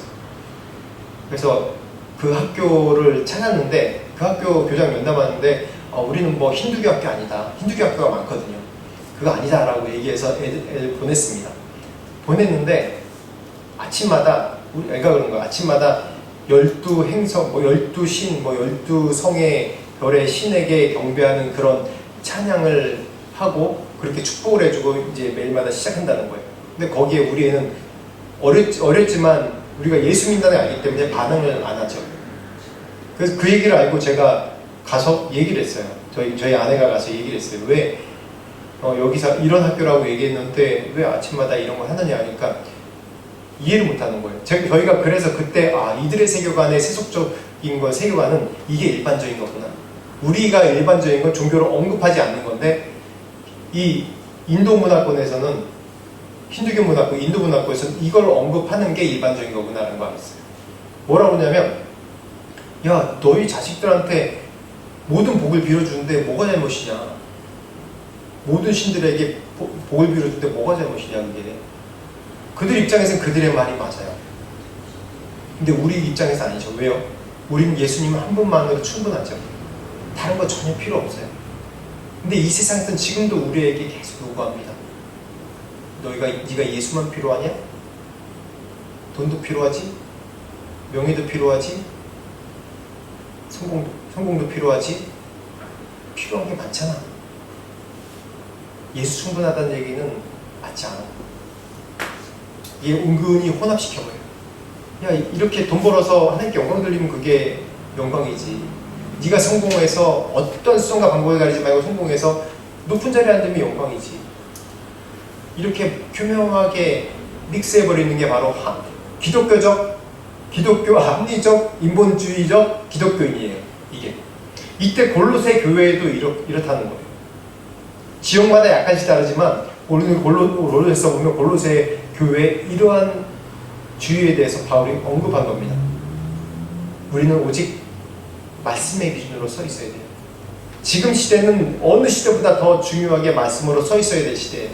그래서 그 학교를 찾았는데 그 학교 교장 면담하는데 우리는 뭐 힌두교 학교 아니다. 힌두교 학교가 많거든요. 그거 아니다 라고 얘기해서 애들 보냈습니다. 보냈는데 아침마다 우리 애가 그런 거야. 아침마다 12행성, 12신, 12성의 별의 신에게 경배하는 그런 찬양을 하고 그렇게 축복을 해주고 이제 매일마다 시작한다는 거예요. 근데 거기에 우리 애는 어렸지만 우리가 예수 믿는다는 걸 알기 때문에 반응을 안 하죠. 그래서 그 얘기를 알고 제가 가서 얘기를 했어요. 저희 아내가 가서 얘기를 했어요. 왜 여기서 이런 학교라고 얘기했는데 왜 아침마다 이런 걸 하느냐 하니까 이해를 못하는 거예요. 저희가 그래서 그때 이들의 세계관의 세속적인 건 세계관은 이게 일반적인 거구나. 우리가 일반적인 건 종교를 언급하지 않는 건데 이 인도 문화권에서는 힌두교 문화권, 인도 문화권에서는 이걸 언급하는 게 일반적인 거구나라는 걸 알았어요. 뭐라고 하냐면 야 너희 자식들한테 모든 복을 빌어주는데 뭐가 잘못이냐. 모든 신들에게 복을 빌어주는데 뭐가 잘못이냐 그게. 그들 입장에서는 그들의 말이 맞아요. 근데 우리 입장에서 아니죠. 왜요? 우리는 예수님은 한 분만으로 충분하죠. 다른 거 전혀 필요 없어요. 근데 이 세상에서는 지금도 우리에게 계속 요구합니다. 네가 예수만 필요하냐? 돈도 필요하지? 명예도 필요하지? 성공도 필요하지? 필요한 게 많잖아. 예수 충분하다는 얘기는 맞지 않아. 이게 은근히 혼합시켜버려요. 야 이렇게 돈 벌어서 하나님께 영광 돌리면 그게 영광이지. 네가 성공해서 어떤 수단과 방법을 가리지 말고 성공해서 높은 자리에 앉으면 영광이지. 이렇게 교묘하게 믹스해버리는 게 바로 기독교 합리적 인본주의적 기독교인이에요. 이게 이때 골로새 교회에도 이렇다는 거예요. 지역마다 약간씩 다르지만 골로새서 보면 골로새 교회에 이러한 주의에 대해서 바울이 언급한 겁니다. 우리는 오직 말씀의 기준으로 서 있어야 돼요. 지금 시대는 어느 시대보다 더 중요하게 말씀으로 서 있어야 될 시대예요.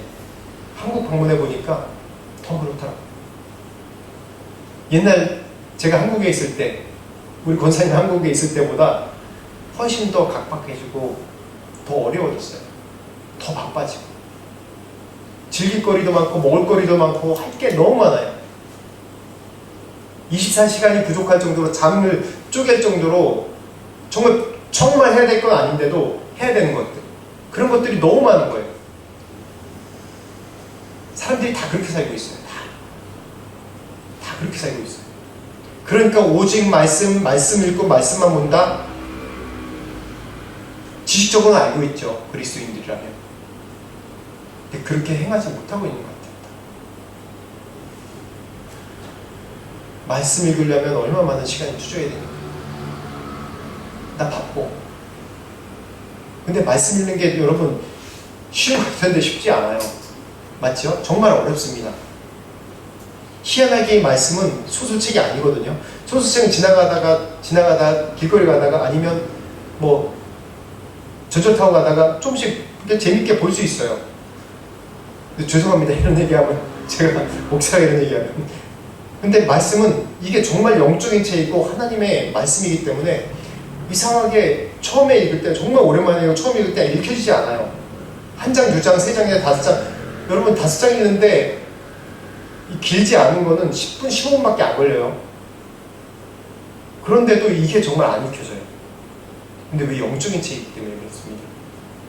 한국 방문해 보니까 더 그렇더라고요. 옛날 제가 한국에 있을 때 우리 권사님 한국에 있을 때보다 훨씬 더 각박해지고 더 어려워졌어요. 더 바빠지고 즐길 거리도 많고 먹을 거리도 많고 할 게 너무 많아요. 24시간이 부족할 정도로 잠을 쪼갤 정도로 정말 해야 될 건 아닌데도 해야 되는 것들, 그런 것들이 너무 많은 거예요. 사람들이 다 그렇게 살고 있어요. 다 그렇게 살고 있어요. 그러니까 오직 말씀 읽고 말씀만 본다? 지식적으로는 알고 있죠. 그리스도인들이라면. 근데 그렇게 행하지 못하고 있는 것 같아요. 말씀 읽으려면 얼마나 많은 시간이 투자해야 되는 거예요. 나 바빠. 근데 말씀 읽는 게 여러분 쉬운 것 같은데 쉽지 않아요. 맞죠? 정말 어렵습니다. 희한하게 이 말씀은 소설책이 아니거든요. 소설책은 지나가다 길거리 가다가 아니면 뭐 전철 타고 가다가 조금씩 재밌게 볼 수 있어요. 근데 죄송합니다. 이런 얘기하면 제가 목사가 이런 얘기하면. 근데 말씀은 이게 정말 영적인 책이고 하나님의 말씀이기 때문에 이상하게 처음에 읽을 때 정말 오랜만에 처음 읽을 때 읽혀지지 않아요. 한 장, 두 장, 세 장이나 5장. 여러분 5장 읽는데 길지 않은 거는 10분, 15분밖에 안 걸려요. 그런데도 이게 정말 안 읽혀져요. 근데 왜 영적인 책이기 때문에 그렇습니다.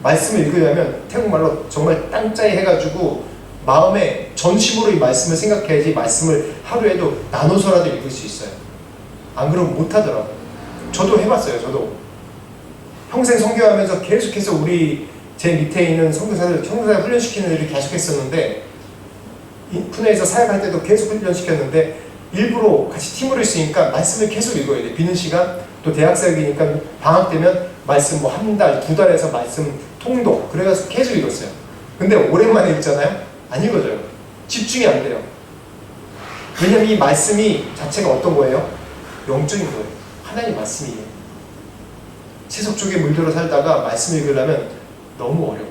말씀을 읽으려면 태국말로 정말 땅짜이 해가지고 마음에 전심으로 이 말씀을 생각해야지 말씀을 하루에도 나눠서라도 읽을 수 있어요. 안 그러면 못하더라고요. 저도 해봤어요. 저도 평생 선교하면서 계속해서 제 밑에 있는 선교사들 훈련시키는 일을 계속했었는데 푸네에서 사역할 때도 계속 훈련시켰는데 일부러 같이 팀으로 있으니까 말씀을 계속 읽어야 돼. 비는 시간, 또 대학 사역이니까 방학 되면 말씀 뭐 한 달, 두 달에서 말씀 통독. 그래가지고 계속 읽었어요. 근데 오랜만에 읽잖아요? 안 읽어져요. 집중이 안 돼요. 왜냐면 이 말씀이 자체가 어떤 거예요? 영적인 거예요. 하나님 말씀이에요. 세속 쪽에 물들어 살다가 말씀 읽으려면 너무 어려워.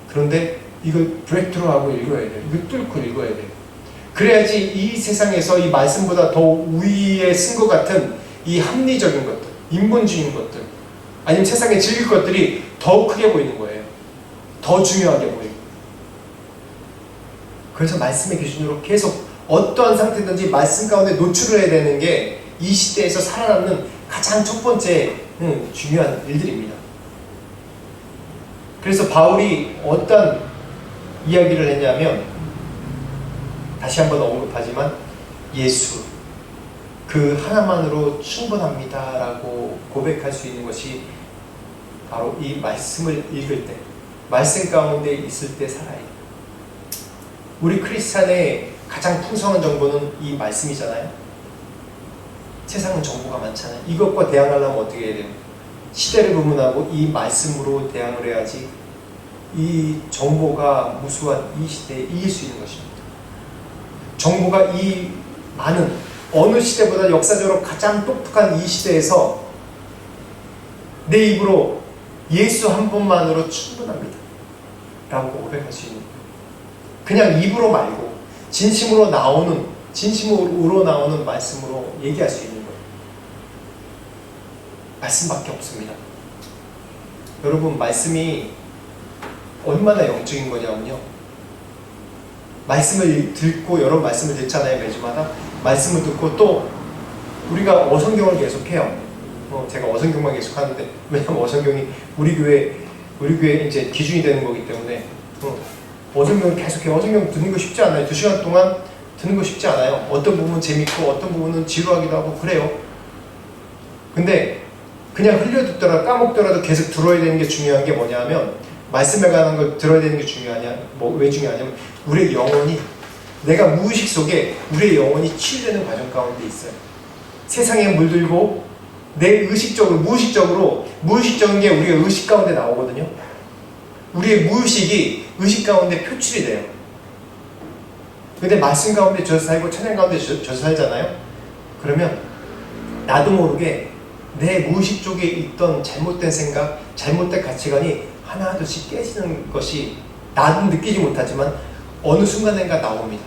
그런데 이걸 브레이크트루하고 읽어야 돼요. 이걸 뚫고 읽어야 돼요. 그래야지 이 세상에서 이 말씀보다 더 우위에 쓴 것 같은 이 합리적인 것들, 인본주의인 것들, 아니면 세상에 즐길 것들이 더 크게 보이는 거예요. 더 중요하게 보이고. 그래서 말씀의 기준으로 계속 어떠한 상태든지 말씀 가운데 노출을 해야 되는 게 이 시대에서 살아남는 가장 첫 번째 중요한 일들입니다. 그래서 바울이 어떤 이야기를 했냐면, 다시 한번 언급하지만 예수 그 하나만으로 충분합니다 라고 고백할 수 있는 것이 바로 이 말씀을 읽을 때, 말씀 가운데 있을 때 살아요. 우리 크리스찬의 가장 풍성한 정보는 이 말씀이잖아요. 세상은 정보가 많잖아요. 이것과 대항하려면 어떻게 해야 돼요? 시대를 구분하고 이 말씀으로 대항을 해야지 이 정보가 무수한 이 시대에 이길 수 있는 것입니다. 정보가 이 많은 어느 시대보다 역사적으로 가장 똑똑한 이 시대에서 내 입으로 예수 한 분만으로 충분합니다 라고 고백할 수 있는 거예요. 그냥 입으로 말고 진심으로 나오는 말씀으로 얘기할 수 있는 거예요. 말씀밖에 없습니다. 여러분, 말씀이 얼마나 영적인 거냐면요, 말씀을 듣고, 여러 말씀을 듣잖아요. 매주마다 말씀을 듣고 또 우리가 어성경을 계속해요. 제가 어성경만 계속하는데, 왜냐면 어성경이 우리 교회 이제 기준이 되는 거기 때문에 어성경을 계속해요. 어성경 듣는 거 쉽지 않아요. 2시간 동안 듣는 거 쉽지 않아요. 어떤 부분은 재밌고 어떤 부분은 지루하기도 하고 그래요. 근데 그냥 흘려 듣더라도 까먹더라도 계속 들어야 되는 게 중요한 게 뭐냐면, 말씀에 관한 걸 들어야 되는 게 중요하냐, 왜 중요하냐면 우리의 영혼이, 내가 무의식 속에 우리의 영혼이 치유되는 과정 가운데 있어요. 세상에 물들고 내 의식적으로, 무의식적인 게 우리가 의식 가운데 나오거든요. 우리의 무의식이 의식 가운데 표출이 돼요. 근데 말씀 가운데 저 살고 찬양 가운데 저 살잖아요. 그러면 나도 모르게 내 무의식 쪽에 있던 잘못된 생각, 잘못된 가치관이 하나둘씩 깨지는 것이 나도 느끼지 못하지만 어느 순간인가 나옵니다.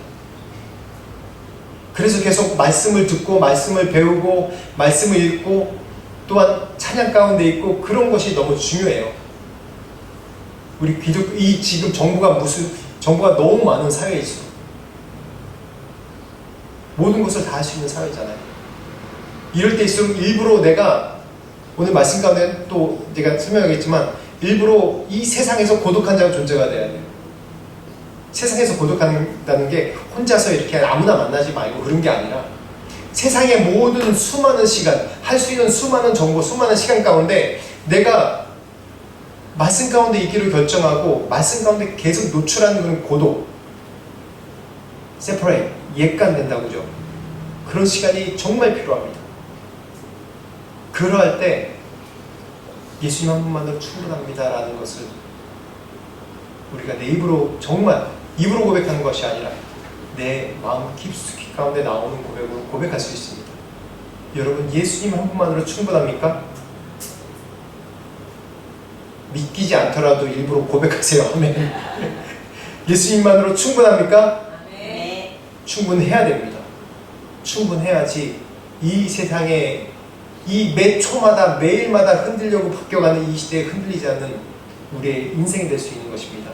그래서 계속 말씀을 듣고 말씀을 배우고 말씀을 읽고 또한 찬양 가운데 있고, 그런 것이 너무 중요해요. 우리 이 지금 정보가 너무 많은 사회에 있어. 모든 것을 다 할 수 있는 사회잖아요. 이럴 때일수록 일부러 내가 오늘 말씀 가운데 또 제가 설명하겠지만, 일부러 이 세상에서 고독한 자가 존재가 돼야 돼요. 세상에서 고독한다는 게 혼자서 이렇게 아무나 만나지 말고 그런 게 아니라, 세상의 모든 수많은 시간, 할 수 있는 수많은 정보, 수많은 시간 가운데 내가 말씀 가운데 있기로 결정하고 말씀 가운데 계속 노출하는 그런 고독, separate, 예간된다고 그죠? 그런 시간이 정말 필요합니다. 그러할 때 예수님 한 분만으로 충분합니다 라는 것을 우리가 내 입으로, 정말 입으로 고백하는 것이 아니라 내 마음 깊숙이 가운데 나오는 고백으로 고백할 수 있습니다. 여러분, 예수님 한 분만으로 충분합니까? 믿기지 않더라도 일부러 고백하세요. 아멘. 예수님만으로 충분합니까? 네. 충분해야 됩니다. 충분해야지 이 세상에 이 매 초마다 매일마다 흔들려고 바뀌어가는 이 시대에 흔들리지 않는 우리의 인생이 될 수 있는 것입니다.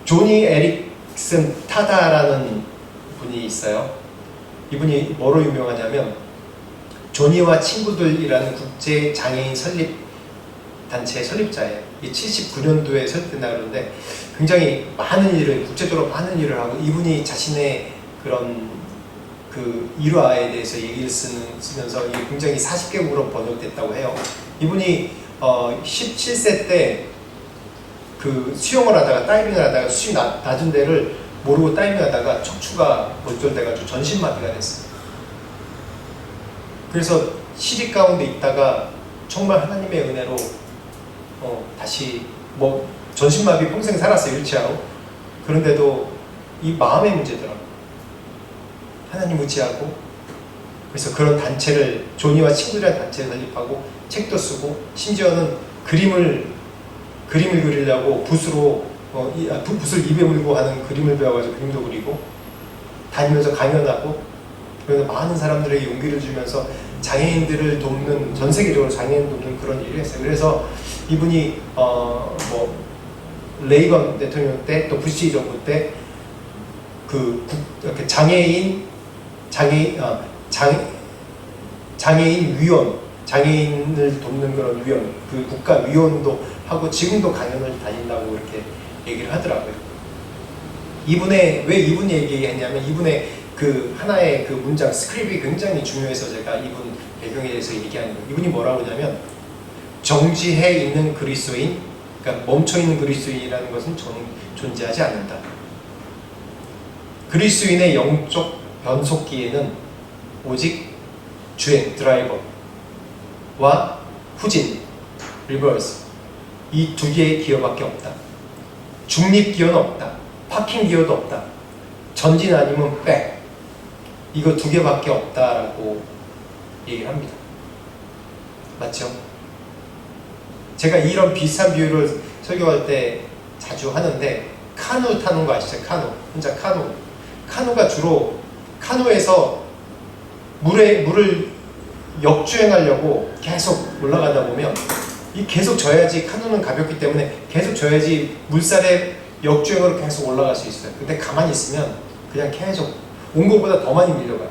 조니 에릭슨 타다라는 분이 있어요. 이분이 뭐로 유명하냐면 조니와 친구들이라는 국제 장애인 설립 단체 설립자예요. 79년도에 설립된다 그러는데 굉장히 많은 일을, 국제적으로 많은 일을 하고, 이분이 자신의 그런 그 일화에 대해서 얘기를 쓰면서 이게 굉장히 40개국으로 번역됐다고 해요. 이분이 17세 때 그 수영을 하다가 다이빙을 하다가 수심 낮은 데를 모르고 다이빙하다가 척추가 골절돼가지고 전신마비가 됐어요. 그래서 시집 가운데 있다가 정말 하나님의 은혜로 다시 뭐 전신마비 평생 살았어요. 일치하고. 그런데도 이 마음의 문제더라고요. 하나님 의지하고 그래서 그런 단체를 조니와 친구들이랑 단체를 설립하고 책도 쓰고 심지어는 그림을 그리려고 붓으로 붓을 입에 물고 하는 그림을 배워가지고 그림도 그리고 다니면서 강연하고 그래서 많은 사람들에게 용기를 주면서 장애인들을 돕는 전 세계적으로 장애인 돕는 그런 일을 했어요. 그래서 이분이 뭐 레이건 대통령 때 또 부시 정부 때 그 장애인 위원 장애인을 돕는 그런 위원 그 국가 위원도 하고 지금도 강연을 다닌다고 이렇게 얘기를 하더라고요. 왜 이분 얘기했냐면 이분의 그 하나의 그 문장 스크립이 굉장히 중요해서 제가 이분 배경에 대해서 얘기하는 거예요. 이분이 뭐라고 하냐면 정지해 있는 그리스도인 그러니까 멈춰 있는 그리스도인이라는 것은 존재하지 않는다. 그리스도인의 영적 변속기에는 오직 주행 드라이버와 후진 리버스 이 두 개의 기어밖에 없다. 중립 기어는 없다. 파킹 기어도 없다. 전진 아니면 백 이거 두 개밖에 없다라고 얘기를 합니다. 맞죠? 제가 이런 비슷한 비유를 설교할 때 자주 하는데 카누 타는 거 아시죠? 혼자 카누가 주로 카누에서 물을 역주행하려고 계속 올라가다 보면 계속 져야지 카누는 가볍기 때문에 계속 져야지 물살에 역주행으로 계속 올라갈 수 있어요. 근데 가만히 있으면 그냥 계속 온 것보다 더 많이 밀려가요.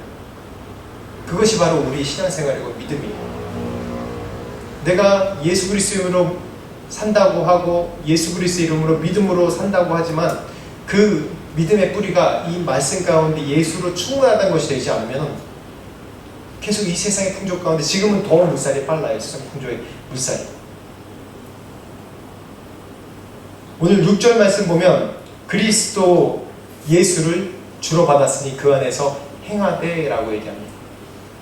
그것이 바로 우리 신앙생활이고 믿음이에요. 내가 예수 그리스도 이름으로 산다고 하고 예수 그리스도 이름으로 믿음으로 산다고 하지만 그 믿음의 뿌리가 이 말씀 가운데 예수로 충분하다는 것이 되지 않으면 계속 이 세상의 풍조 가운데 지금은 더 물살이 빨라요. 세상 풍조의 물살이. 오늘 6절 말씀 보면 그리스도 예수를 주로 받았으니 그 안에서 행하되라고 얘기합니다.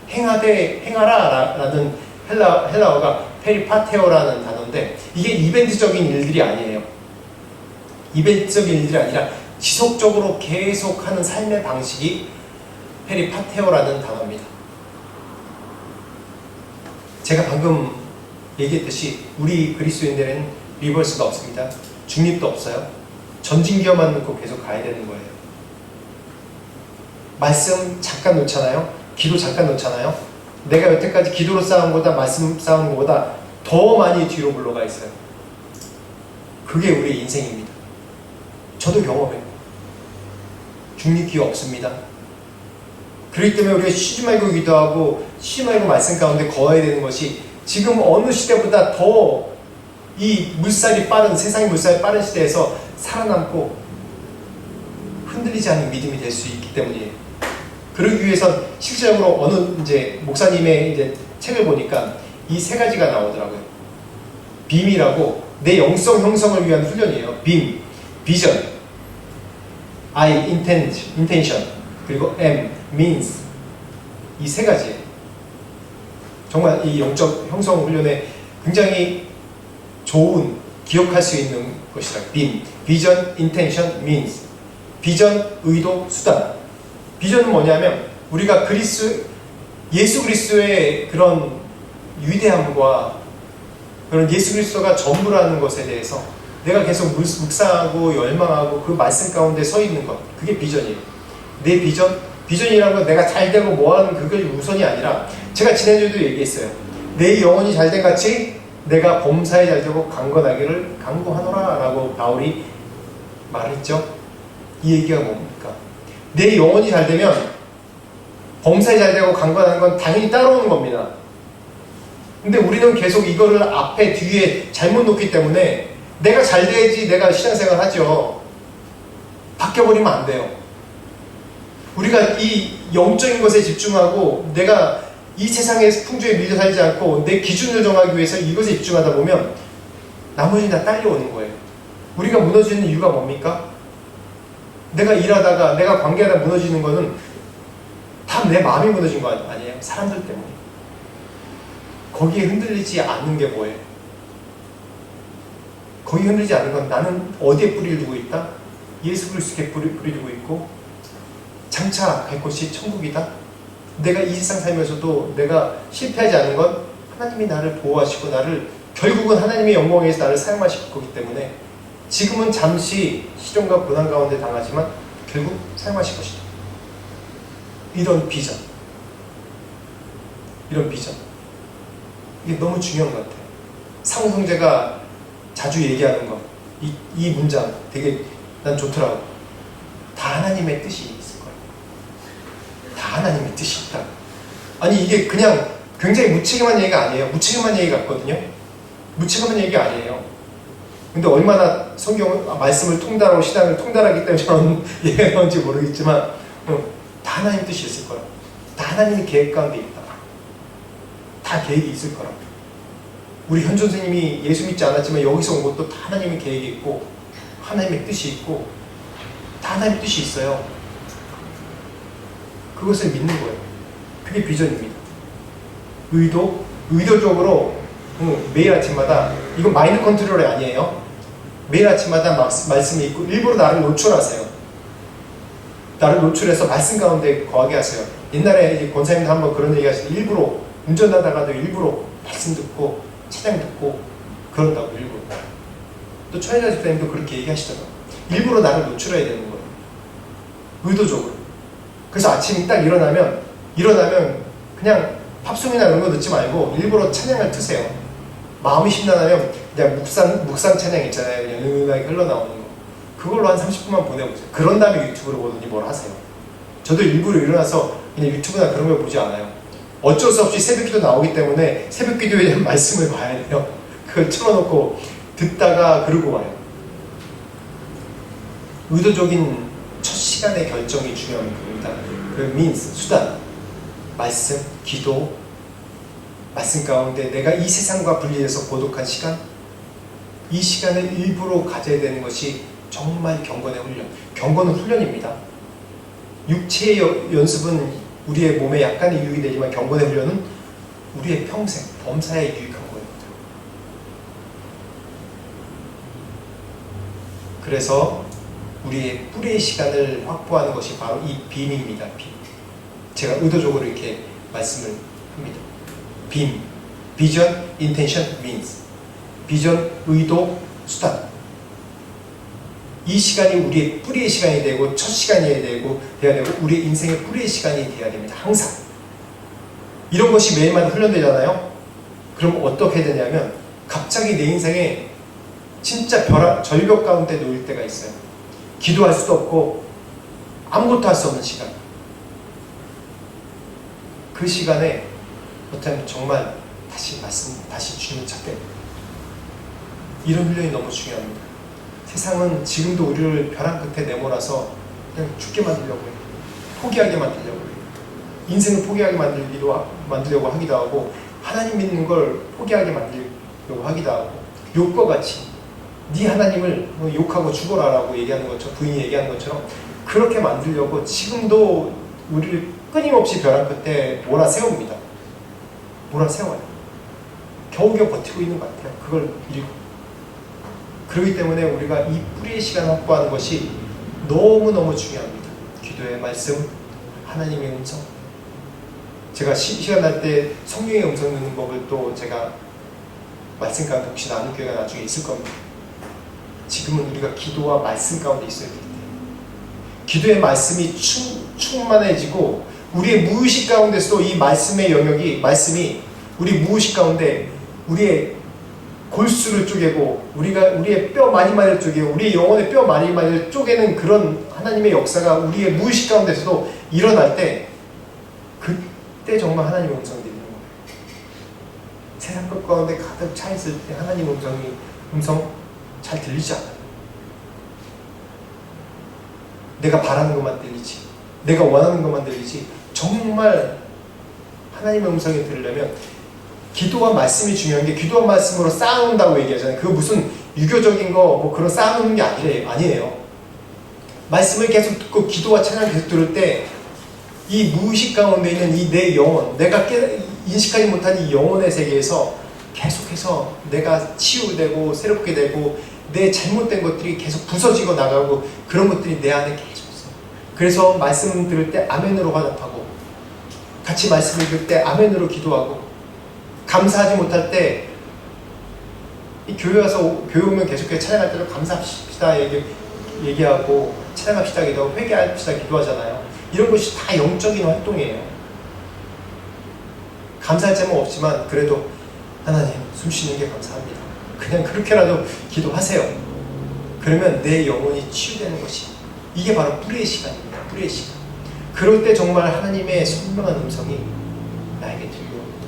행하라 라는 헬라어가 페리파테오라는 단어인데 이게 이벤트적인 일들이 아니에요. 이벤트적인 일들이 아니라 지속적으로 계속하는 삶의 방식이 페리파테오라는 단어입니다. 제가 방금 얘기했듯이 우리 그리스도인들은 리버스가 없습니다. 중립도 없어요. 전진기어만 놓고 계속 가야 되는 거예요. 말씀 잠깐 놓잖아요. 기도 잠깐 놓잖아요. 내가 여태까지 기도로 쌓은 것보다 말씀 쌓은 것보다 더 많이 뒤로 물러가 있어요. 그게 우리의 인생입니다. 저도 경험해요. 중립기어 없습니다. 그렇기 때문에 우리가 쉬지 말고 기도하고 쉬지 말고 말씀 가운데 거해야 되는 것이 지금 어느 시대보다 더 이 물살이 빠른 세상의 물살이 빠른 시대에서 살아남고 흔들리지 않는 믿음이 될 수 있기 때문이에요. 그러기 위해선 실질적으로 어느 이제 목사님의 이제 책을 보니까 이 세 가지가 나오더라고요. 빔이라고 내 영성 형성을 위한 훈련이에요. 빔, 비전, I, intention, 그리고 M, means 이 세 가지예요. 정말 이 영적 형성 훈련에 굉장히 좋은 기억할 수 있는 것이라. 빔, 비전, intention, means 비전, 의도, 수단. 비전은 뭐냐면 우리가 예수 그리스도의 그런 위대함과 그런 예수 그리스도가 전부라는 것에 대해서 내가 계속 묵상하고 열망하고 그 말씀 가운데 서 있는 것, 그게 비전이에요. 내 비전이라는 건 내가 잘 되고 뭐하는 그게 우선이 아니라 제가 지난주에도 얘기했어요. 내 영혼이 잘된 같이 내가 범사에 잘 되고 강건하기를 강구하노라 라고 바울이 말했죠. 이 얘기가 뭡니까? 내 영혼이 잘 되면 범사에 잘 되고 강건한 건 당연히 따라오는 겁니다. 근데 우리는 계속 이거를 앞에 뒤에 잘못 놓기 때문에 내가 잘 돼야지 내가 신앙생활 하죠. 바뀌어버리면 안 돼요. 우리가 이 영적인 것에 집중하고 내가 이 세상의 풍조에 밀려 살지 않고 내 기준을 정하기 위해서 이것에 집중하다 보면 나머지는 다 딸려오는 거예요. 우리가 무너지는 이유가 뭡니까? 내가 일하다가 내가 관계하다 무너지는 거는 다 내 마음이 무너진 거 아니에요? 사람들 때문에. 거기에 흔들리지 않는 게 뭐예요? 거기에 흔들리지 않는 건 나는 어디에 뿌리를 두고 있다? 예수 그리스도께 뿌리 두고 있고 장차 갈 곳이 천국이다. 내가 이 세상 살면서도 내가 실패하지 않는 건 하나님이 나를 보호하시고 나를 결국은 하나님의 영광에 위해서 나를 사용하실 거기 때문에 지금은 잠시 시련과 고난 가운데 당하지만 결국 사용하실 것이다. 이런 비전. 이게 너무 중요한 것 같아요. 상우성제가 자주 얘기하는 거. 이 문장 되게 난 좋더라고. 다 하나님의 뜻이 있을 거예요. 다 하나님의 뜻이 있다. 아니 이게 그냥 굉장히 무책임한 얘기가 아니에요. 무책임한 얘기 같거든요. 무책임한 얘기가 아니에요. 근데 얼마나 성경 말씀을 통달하고 신앙을 통달하기 때문에 저는 얘기가 나온지 모르겠지만 다 하나님 뜻이 있을 거라. 다 하나님의 계획 가운데 있다. 다 계획이 있을 거라. 우리 현 선생님이 예수 믿지 않았지만 여기서 온 것도 다 하나님의 계획이 있고 하나님의 뜻이 있고 다 하나님의 뜻이 있어요. 그것을 믿는 거예요. 그게 비전입니다. 의도적으로 매일 아침마다, 이건 마인드 컨트롤이 아니에요. 매일 아침마다 말씀이 있고 일부러 나를 노출하세요. 나를 노출해서 말씀 가운데 거하게 하세요. 옛날에 권사님도 한번 그런 얘기 하시는데 일부러 운전하다가도 일부러 말씀 듣고 찬양 듣고 그런다고 일부러. 또 천혜자 집사님도 그렇게 얘기하시더라고요. 일부러 나를 노출해야 되는 거예요. 의도적으로. 그래서 아침에 딱 일어나면 그냥 팝송이나 이런 거 듣지 말고 일부러 찬양을 트세요. 마음이 심란하면 그냥 묵상 찬양 있잖아요. 그냥 은은하게 흘러나오는 거. 그걸로 한 30분만 보내보세요. 그런 다음에 유튜브로 보든지 뭘 하세요. 저도 일부러 일어나서 그냥 유튜브나 그런 걸 보지 않아요. 어쩔 수 없이 새벽기도 나오기 때문에 새벽기도에 대한 말씀을 봐야 돼요. 그걸 틀어놓고 듣다가 그러고 와요. 의도적인 첫 시간의 결정이 중요한 겁니다. 그 means, 수단, 말씀, 기도, 말씀 가운데 내가 이 세상과 분리해서 고독한 시간, 이 시간을 일부러 가져야 되는 것이 정말 경건의 훈련. 경건은 훈련입니다. 육체의 연습은 우리의 몸에 약간의 유익이 되지만 경건의 훈련은 우리의 평생, 범사에 유익한 거입니다. 그래서 우리의 뿌리의 시간을 확보하는 것이 바로 이 빔입니다. 빔. 제가 의도적으로 이렇게 말씀을 합니다. 빔. 비전, 인텐션, means. 비전, 의도, 수단. 이 시간이 우리의 뿌리의 시간이 되고 첫 시간이 돼야 되고 우리의 인생의 뿌리의 시간이 돼야 됩니다. 항상. 이런 것이 매일마다 훈련되잖아요. 그럼 어떻게 되냐면 갑자기 내 인생에 진짜 절벽 가운데 놓일 때가 있어요. 기도할 수도 없고 아무것도 할 수 없는 시간. 그 시간에 어쩌면 정말 다시 주님을 찾게 됩니다. 이런 훈련이 너무 중요합니다. 세상은 지금도 우리를 벼랑 끝에 내몰아서 그냥 죽게 만들려고 해요. 포기하게 만들려고 해요. 인생을 포기하게 만들려고 하기도 하고 하나님 믿는 걸 포기하게 만들려고 하기도 하고 욕과 같이 네 하나님을 욕하고 죽어라라고 얘기하는 것처럼 부인이 얘기하는 것처럼 그렇게 만들려고 지금도 우리를 끊임없이 벼랑 끝에 몰아세웁니다. 몰아세워요. 겨우겨우 버티고 있는 것 같아요. 그걸 읽고. 그렇기 때문에 우리가 이 뿌리의 시간을 확보하는 것이 너무너무 중요합니다. 기도의 말씀, 하나님의 음성. 제가 시간 날 때 성령의 음성 듣는 법을 또 제가 말씀 가운데 혹시 나눌 기회가 나중에 있을 겁니다. 지금은 우리가 기도와 말씀 가운데 있어야 되기 때문에 기도의 말씀이 충만해지고 우리의 무의식 가운데서도 이 말씀의 영역이 말씀이 우리 무의식 가운데 우리의 골수를 쪼개고 우리의 뼈 마니마니를 쪼개고 우리의 영혼의 뼈 마니마니를 쪼개는 그런 하나님의 역사가 우리의 무의식 가운데서도 일어날 때 그때 정말 하나님의 음성이 들리는 거예요. 세상 것 가운데 가득 차 있을 때 하나님의 음성 잘 들리지 않아요. 내가 바라는 것만 들리지, 내가 원하는 것만 들리지, 정말 하나님의 음성을 들으려면 기도와 말씀이 중요한 게 기도와 말씀으로 쌓아놓는다고 얘기하잖아요. 그거 무슨 유교적인 거 뭐 그런 쌓아놓는 게 아니에요. 말씀을 계속 듣고 기도와 찬양을 계속 들을 때 이 무의식 가운데 있는 이 내 영혼, 내가 인식하지 못한 이 영혼의 세계에서 계속해서 내가 치유되고 새롭게 되고 내 잘못된 것들이 계속 부서지고 나가고 그런 것들이 내 안에 계속 있어요. 그래서 말씀 들을 때 아멘으로 화답하고 같이 말씀 읽을 때 아멘으로 기도하고 감사하지 못할 때 이 교회 와서 교회 오면 계속해서 찬양할 때도 감사합시다 얘기하고 찬양합시다 기도하고 회개합시다 기도하잖아요. 이런 것이 다 영적인 활동이에요. 감사할 점은 없지만 그래도 하나님 숨 쉬는 게 감사합니다. 그냥 그렇게라도 기도하세요. 그러면 내 영혼이 치유되는 것이 이게 바로 뿌리의 시간입니다. 뿌리의 시간. 그럴 때 정말 하나님의 선명한 음성이 나에게 들려옵니다.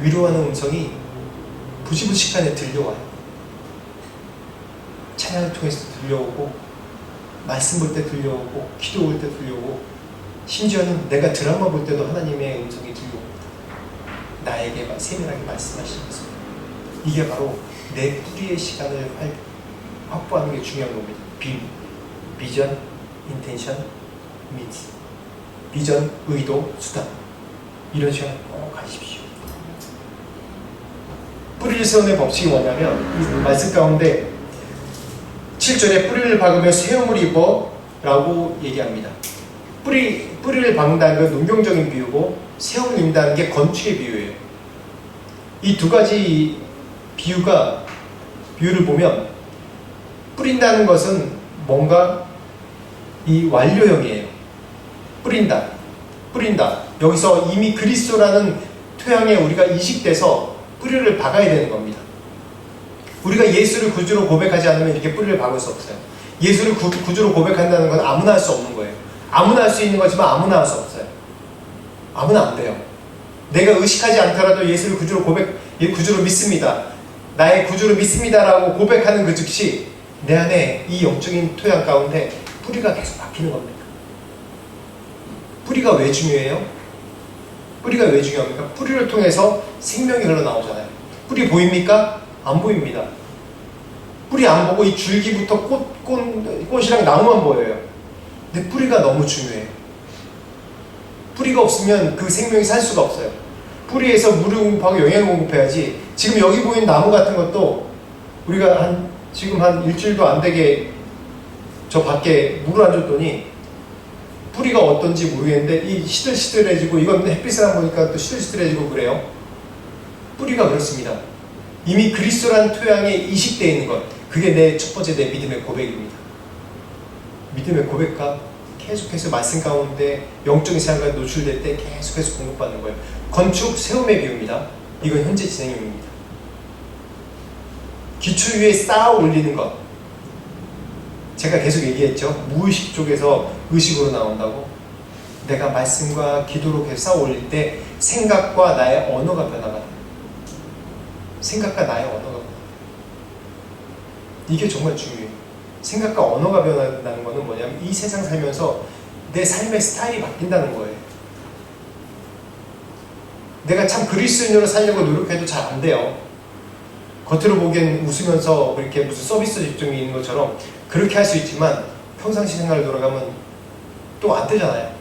위로하는 음성이 부지부식간에 들려와요. 찬양을 통해서 들려오고 말씀 볼 때 들려오고 기도 볼 때 들려오고 심지어는 내가 드라마 볼 때도 하나님의 음성이 들려옵니다. 나에게 세밀하게 말씀하시는 것입니다. 이게 바로 내 뿌리의 시간을 확보하는 게 중요한 겁니다. 비전, 인텐션, 미트. 비전, 의도, 수단. 이런 시간 꼭 가지십시오. 뿌리를 세우는 법칙이 뭐냐면 이 말씀 가운데 7절에 뿌리를 박으며 쇠음을 입어 라고 얘기합니다. 뿌리를 박는다는 건 농경적인 비유고 쇠음을 입는다는 게 건축의 비유예요. 이 두 가지 비유를 보면 뿌린다는 것은 뭔가 이 완료형이에요. 뿌린다. 여기서 이미 그리스도라는 토양에 우리가 이식돼서 뿌리를 박아야 되는 겁니다. 우리가 예수를 구주로 고백하지 않으면 이렇게 뿌리를 박을 수 없어요. 예수를 구주로 고백한다는 건 아무나 할 수 없는 거예요. 아무나 할 수 있는 거지만 아무나 할 수 없어요. 아무나 안 돼요. 내가 의식하지 않더라도 예수를 구주로 믿습니다. 나의 구주로 믿습니다라고 고백하는 그 즉시 내 안에 이 영적인 토양 가운데 뿌리가 계속 박히는 겁니다. 뿌리가 왜 중요해요? 뿌리가 왜 중요합니까? 뿌리를 통해서 생명이 흘러나오잖아요. 뿌리 보입니까? 안 보입니다. 뿌리 안 보고 이 줄기부터 꽃이랑 나무만 보여요. 근데 뿌리가 너무 중요해요. 뿌리가 없으면 그 생명이 살 수가 없어요. 뿌리에서 물을 공급하고 영양을 공급해야지. 지금 여기 보이는 나무 같은 것도 우리가 지금 한 일주일도 안 되게 저 밖에 물을 안 줬더니 뿌리가 어떤지 모르겠는데 이 시들시들해지고 이건 햇빛을 안 보니까 또 시들시들해지고 그래요. 뿌리가 그렇습니다. 이미 그리스도라는 토양에 이식되어 있는 것, 그게 내 첫 번째 내 믿음의 고백입니다. 믿음의 고백과 계속해서 말씀 가운데 영적인 생활에 노출될 때 계속해서 공급받는 거예요. 건축 세움의 비유입니다. 이건 현재 진행형입니다. 기초 위에 쌓아 올리는 것. 제가 계속 얘기했죠. 무의식 쪽에서 의식으로 나온다고. 내가 말씀과 기도로 계속 쌓아 올릴 때 생각과 나의 언어가 변화가 돼요. 생각과 나의 언어가 변화가 돼요. 이게 정말 중요해요. 생각과 언어가 변한다는 것은 뭐냐면 이 세상 살면서 내 삶의 스타일이 바뀐다는 거예요. 내가 참 그리스도인으로 살려고 노력해도 잘 안 돼요. 겉으로 보기엔 웃으면서 이렇게 무슨 서비스 집중이 있는 것처럼 그렇게 할 수 있지만 평상시 생활을 돌아가면 또 안 되잖아요.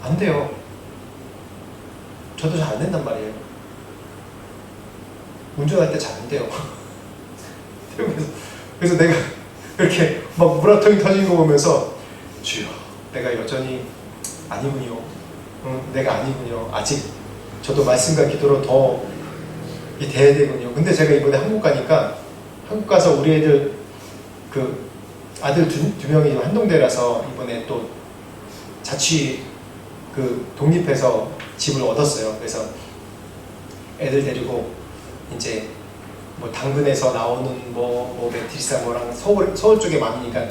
안 돼요. 저도 잘 안 된단 말이에요. 운전할 때 잘 안 돼요. 그래서 내가 이렇게 막 물화통이 터지는 거 보면서 주여, 내가 여전히 아니군요. 내가 아니군요. 아직 저도 말씀과 기도로 더 돼야 되군요. 근데 제가 이번에 한국 가니까 한국 가서 우리 애들 그 아들 두 명이 한동대라서 이번에 또 자취 그 독립해서 집을 얻었어요. 그래서 애들 데리고 이제 뭐 당근에서 나오는 뭐 매트리스나 뭐랑 서울 쪽에 많으니까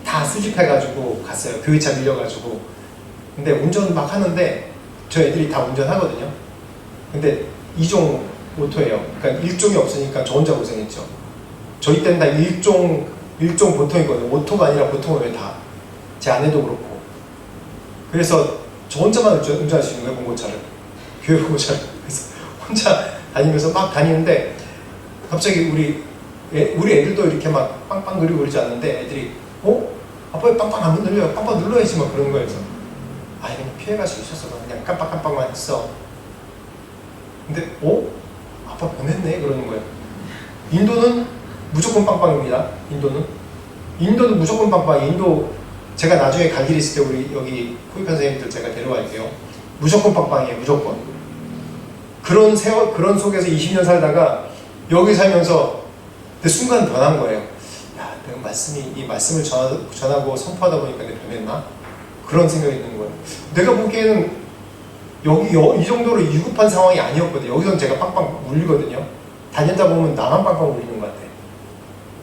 다 수집해가지고 갔어요. 교회차 밀려가지고. 근데 운전 막 하는데 저 애들이 다 운전하거든요. 근데 2종 오토예요. 그러니까 1종이 없으니까 저 혼자 고생했죠. 저희 때는 다 1종 보통이거든요. 오토가 아니라 보통은 왜 다. 제 아내도 그렇고. 그래서 저 혼자만 운전할 수 있는 거예요, 봉고차를. 교회 봉고차를. 그래서 혼자 다니면서 막 다니는데 갑자기 우리 애들도 이렇게 막 빵빵 그리고 그러지 않는데 애들이 아빠 왜 빵빵 안 눌려요? 빵빵 눌러야지 막 그러는 거예요. 그래서 그냥 피해갈 수 있었어. 그냥 깜빡깜빡만 했어. 근데 아빠 변했네 그러는 거예요. 인도는 무조건 빵빵입니다. 인도도 무조건 빵빵. 인도 제가 나중에 갈 길이 있을 때 우리 여기 코이카 선생님들 제가 데려갈게요. 무조건 빵빵이에요. 무조건. 그런 속에서 20년 살다가 여기 살면서 그 순간 변한 거예요. 야, 내가 이 말씀을 전하고 선포하다 보니까 내가 변했나? 그런 생각이 드는 거예요. 내가 보기에는 이 정도로 위급한 상황이 아니었거든요. 여기서는 제가 빵빵 울리거든요. 다니다 보면 나만 빵빵 울리는 것 같아.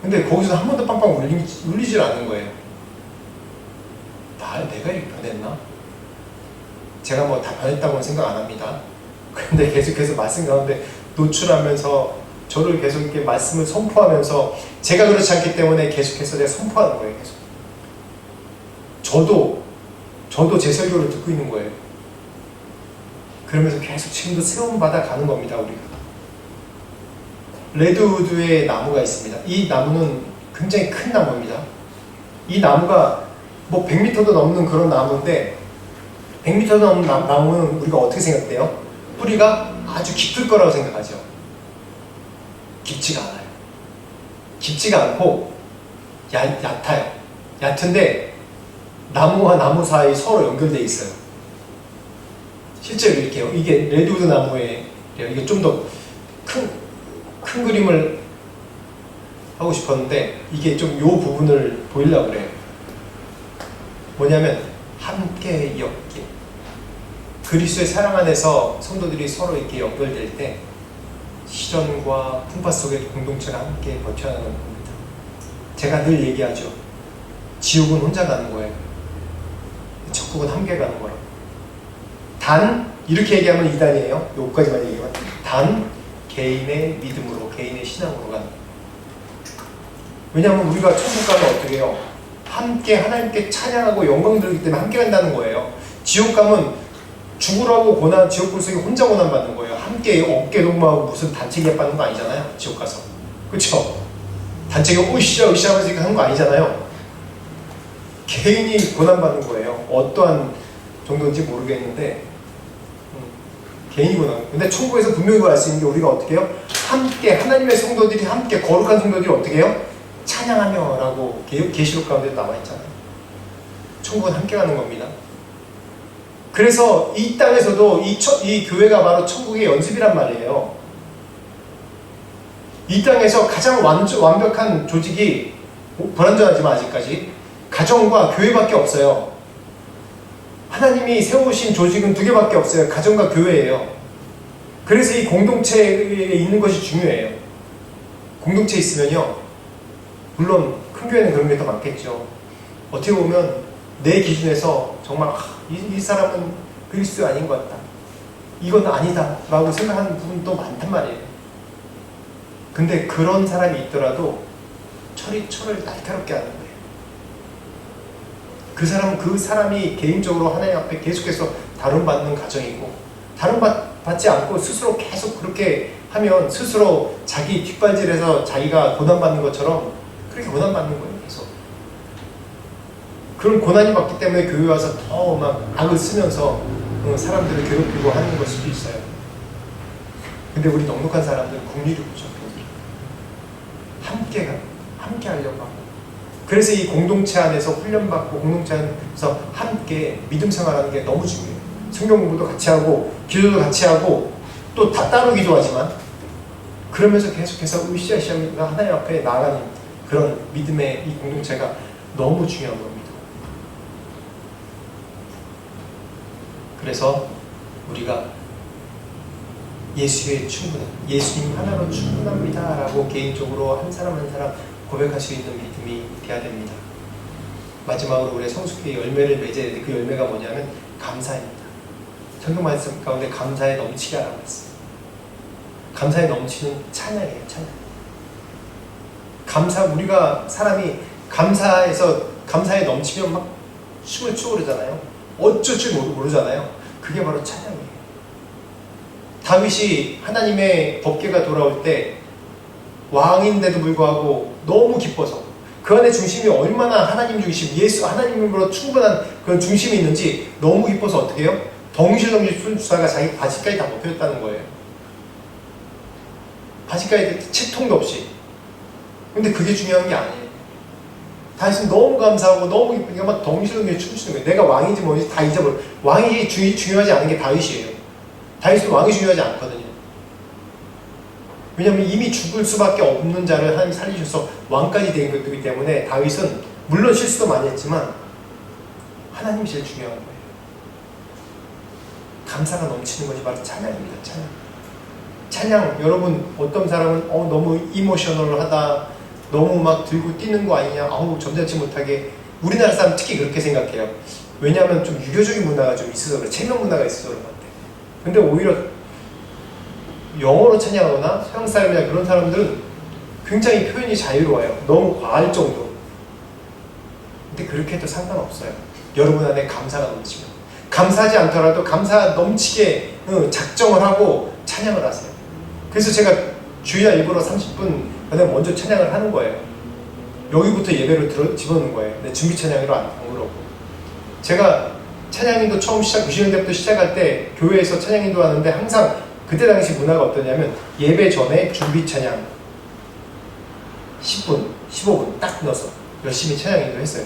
근데 거기서 한 번도 빵빵 울리질 않는 거예요. 내가 이렇게 변했나? 제가 뭐 다 변했다고는 생각 안 합니다. 근데 계속해서 말씀 가운데 노출하면서 저를 계속 이렇게 말씀을 선포하면서 제가 그렇지 않기 때문에 계속해서 제가 선포하는 거예요. 계속. 저도 제 설교를 듣고 있는 거예요. 그러면서 계속 지금도 세움 받아 가는 겁니다. 우리가. 레드우드의 나무가 있습니다. 이 나무는 굉장히 큰 나무입니다. 이 나무가 뭐 100m도 넘는 그런 나무인데 100m도 넘는 나무는 우리가 어떻게 생각돼요? 뿌리가 아주 깊을 거라고 생각하죠. 깊지가 않아요. 깊지가 않고 얕아요. 얕은데 나무와 나무 사이 서로 연결되어 있어요. 실제로 이렇게요. 이게 레드우드 나무예요. 이게 좀 더 큰 그림을 하고 싶었는데 이게 좀 요 부분을 보이려고 그래요. 뭐냐면 함께 엮기. 그리스도의 사랑 안에서 성도들이 서로 이렇게 연결될 때 시련과 풍파 속에 공동체가 함께 버텨나가는 겁니다. 제가 늘 얘기하죠. 지옥은 혼자 가는 거예요. 천국은 함께 가는 거라고. 단 이렇게 얘기하면 이단이에요. 여기까지만 얘기하면 단 개인의 믿음으로 개인의 신앙으로 가는 거예요. 왜냐하면 우리가 천국 가면 어떻게 해요? 함께 하나님께 찬양하고 영광 들기 때문에 함께 간다는 거예요. 지옥 가면 죽으라고 지옥 불속에 혼자 고난 받는 거예요. 함께 어깨 동무하고 무슨 단체기 받는 거 아니잖아요. 지옥 가서. 그렇죠? 단체기 으쌰 하면서 하는 거 아니잖아요. 개인이 고난 받는 거예요. 어떠한 정도인지 모르겠는데 개인이 고난. 근데 천국에서 분명히 알 수 있는 게 우리가 어떻게 해요? 함께 하나님의 성도들이 함께 거룩한 성도들이 어떻게 해요? 찬양하며 라고 계시록 가운데 나와 있잖아요. 천국은 함께 가는 겁니다. 그래서 이 땅에서도 이 교회가 바로 천국의 연습이란 말이에요. 이 땅에서 가장 완벽한 조직이 불완전하지만 아직까지 가정과 교회밖에 없어요. 하나님이 세우신 조직은 두 개밖에 없어요. 가정과 교회예요. 그래서 이 공동체에 있는 것이 중요해요. 공동체에 있으면요. 물론 큰 교회는 그런 게 더 많겠죠. 어떻게 보면 내 기준에서 정말 이 사람은 그리스도 아닌 것 같다. 이건 아니다 라고 생각하는 부분도 많단 말이에요. 근데 그런 사람이 있더라도 철을 날카롭게 하는 거예요. 그 사람이 개인적으로 하나님 앞에 계속해서 다룬받는 가정이고 다룬받지 않고 스스로 계속 그렇게 하면 스스로 자기 뒷발질해서 자기가 고난받는 것처럼 그렇게 고난받는 거예요. 계속. 그런 고난이 받기 때문에 교회 와서 더 막 악을 쓰면서 사람들을 괴롭히고 하는 걸 수도 있어요. 근데 우리 넉넉한 사람들은 국리를 부족해요. 함께 하려고 하고. 그래서 이 공동체 안에서 훈련받고 공동체 안에서 함께 믿음 생활하는 게 너무 중요해요. 성경 공부도 같이 하고 기도도 같이 하고 또 다 따로 기도하지만 그러면서 계속해서 으쌰으쌰 하나님 앞에 나아가는 그런 믿음의 이 공동체가 너무 중요한 겁니다. 그래서 우리가 예수의 충분함, 예수님 하나로 충분합니다 라고 개인적으로 한 사람 한 사람 고백할 수 있는 믿음이 되어야 됩니다. 마지막으로 우리의 성숙의 열매를 맺어야 되는데 그 열매가 뭐냐면 감사입니다. 성경 말씀 가운데 감사에 넘치게 하라고 했어요. 감사에 넘치는 찬양이에요. 찬양. 우리가 사람이 감사에 넘치면 막 춤을 추고 그러잖아요. 어쩔 줄 모르잖아요. 그게 바로 찬양이에요. 다윗이 하나님의 법궤가 돌아올 때 왕인데도 불구하고 너무 기뻐서 그 안에 중심이 얼마나 하나님 중심, 예수 하나님으로 충분한 그런 중심이 있는지 너무 기뻐서 어떻게 해요? 덩실덩실 주다가 자기 바지까지 다 벗겨졌다는 거예요. 바지까지 채통도 없이. 근데 그게 중요한 게 아니에요. 다윗은 너무 감사하고 너무 기쁘니까 막 덩실덩실 춤추는 거예요. 내가 왕인지 뭔지 다 잊어버려. 왕이 중요하지 않은 게 다윗이에요. 다윗은 왕이 중요하지 않거든요. 왜냐하면 이미 죽을 수밖에 없는 자를 하나님이 살리셔서 왕까지 된 것이기 때문에 다윗은 물론 실수도 많이 했지만 하나님이 제일 중요한 거예요. 감사가 넘치는 것이 바로 찬양입니다. 찬양. 찬양, 여러분 어떤 사람은 너무 이모셔널하다, 너무 막 들고 뛰는 거 아니냐, 점잖지 못하게. 우리나라 사람 특히 그렇게 생각해요. 왜냐하면 좀 유교적인 문화가 좀 있어서 그래, 체면 문화가 있어서 그런 것 같아요. 근데 오히려 영어로 찬양하거나 서양 사람이나 그런 사람들은 굉장히 표현이 자유로워요. 너무 과할 정도. 근데 그렇게 해도 상관없어요. 여러분 안에 감사가 넘치면. 감사하지 않더라도 감사 넘치게 작정을 하고 찬양을 하세요. 그래서 제가 주일날 일부러 30분 먼저 찬양을 하는 거예요. 여기부터 예배로 집어넣는 거예요. 근데 준비 찬양으로 안 그러고. 제가 찬양인도 처음 90년대부터 시작할 때 교회에서 찬양인도 하는데 항상 그때 당시 문화가 어떠냐면 예배 전에 준비 찬양 10분, 15분 딱 넣어서 열심히 찬양인도 했어요.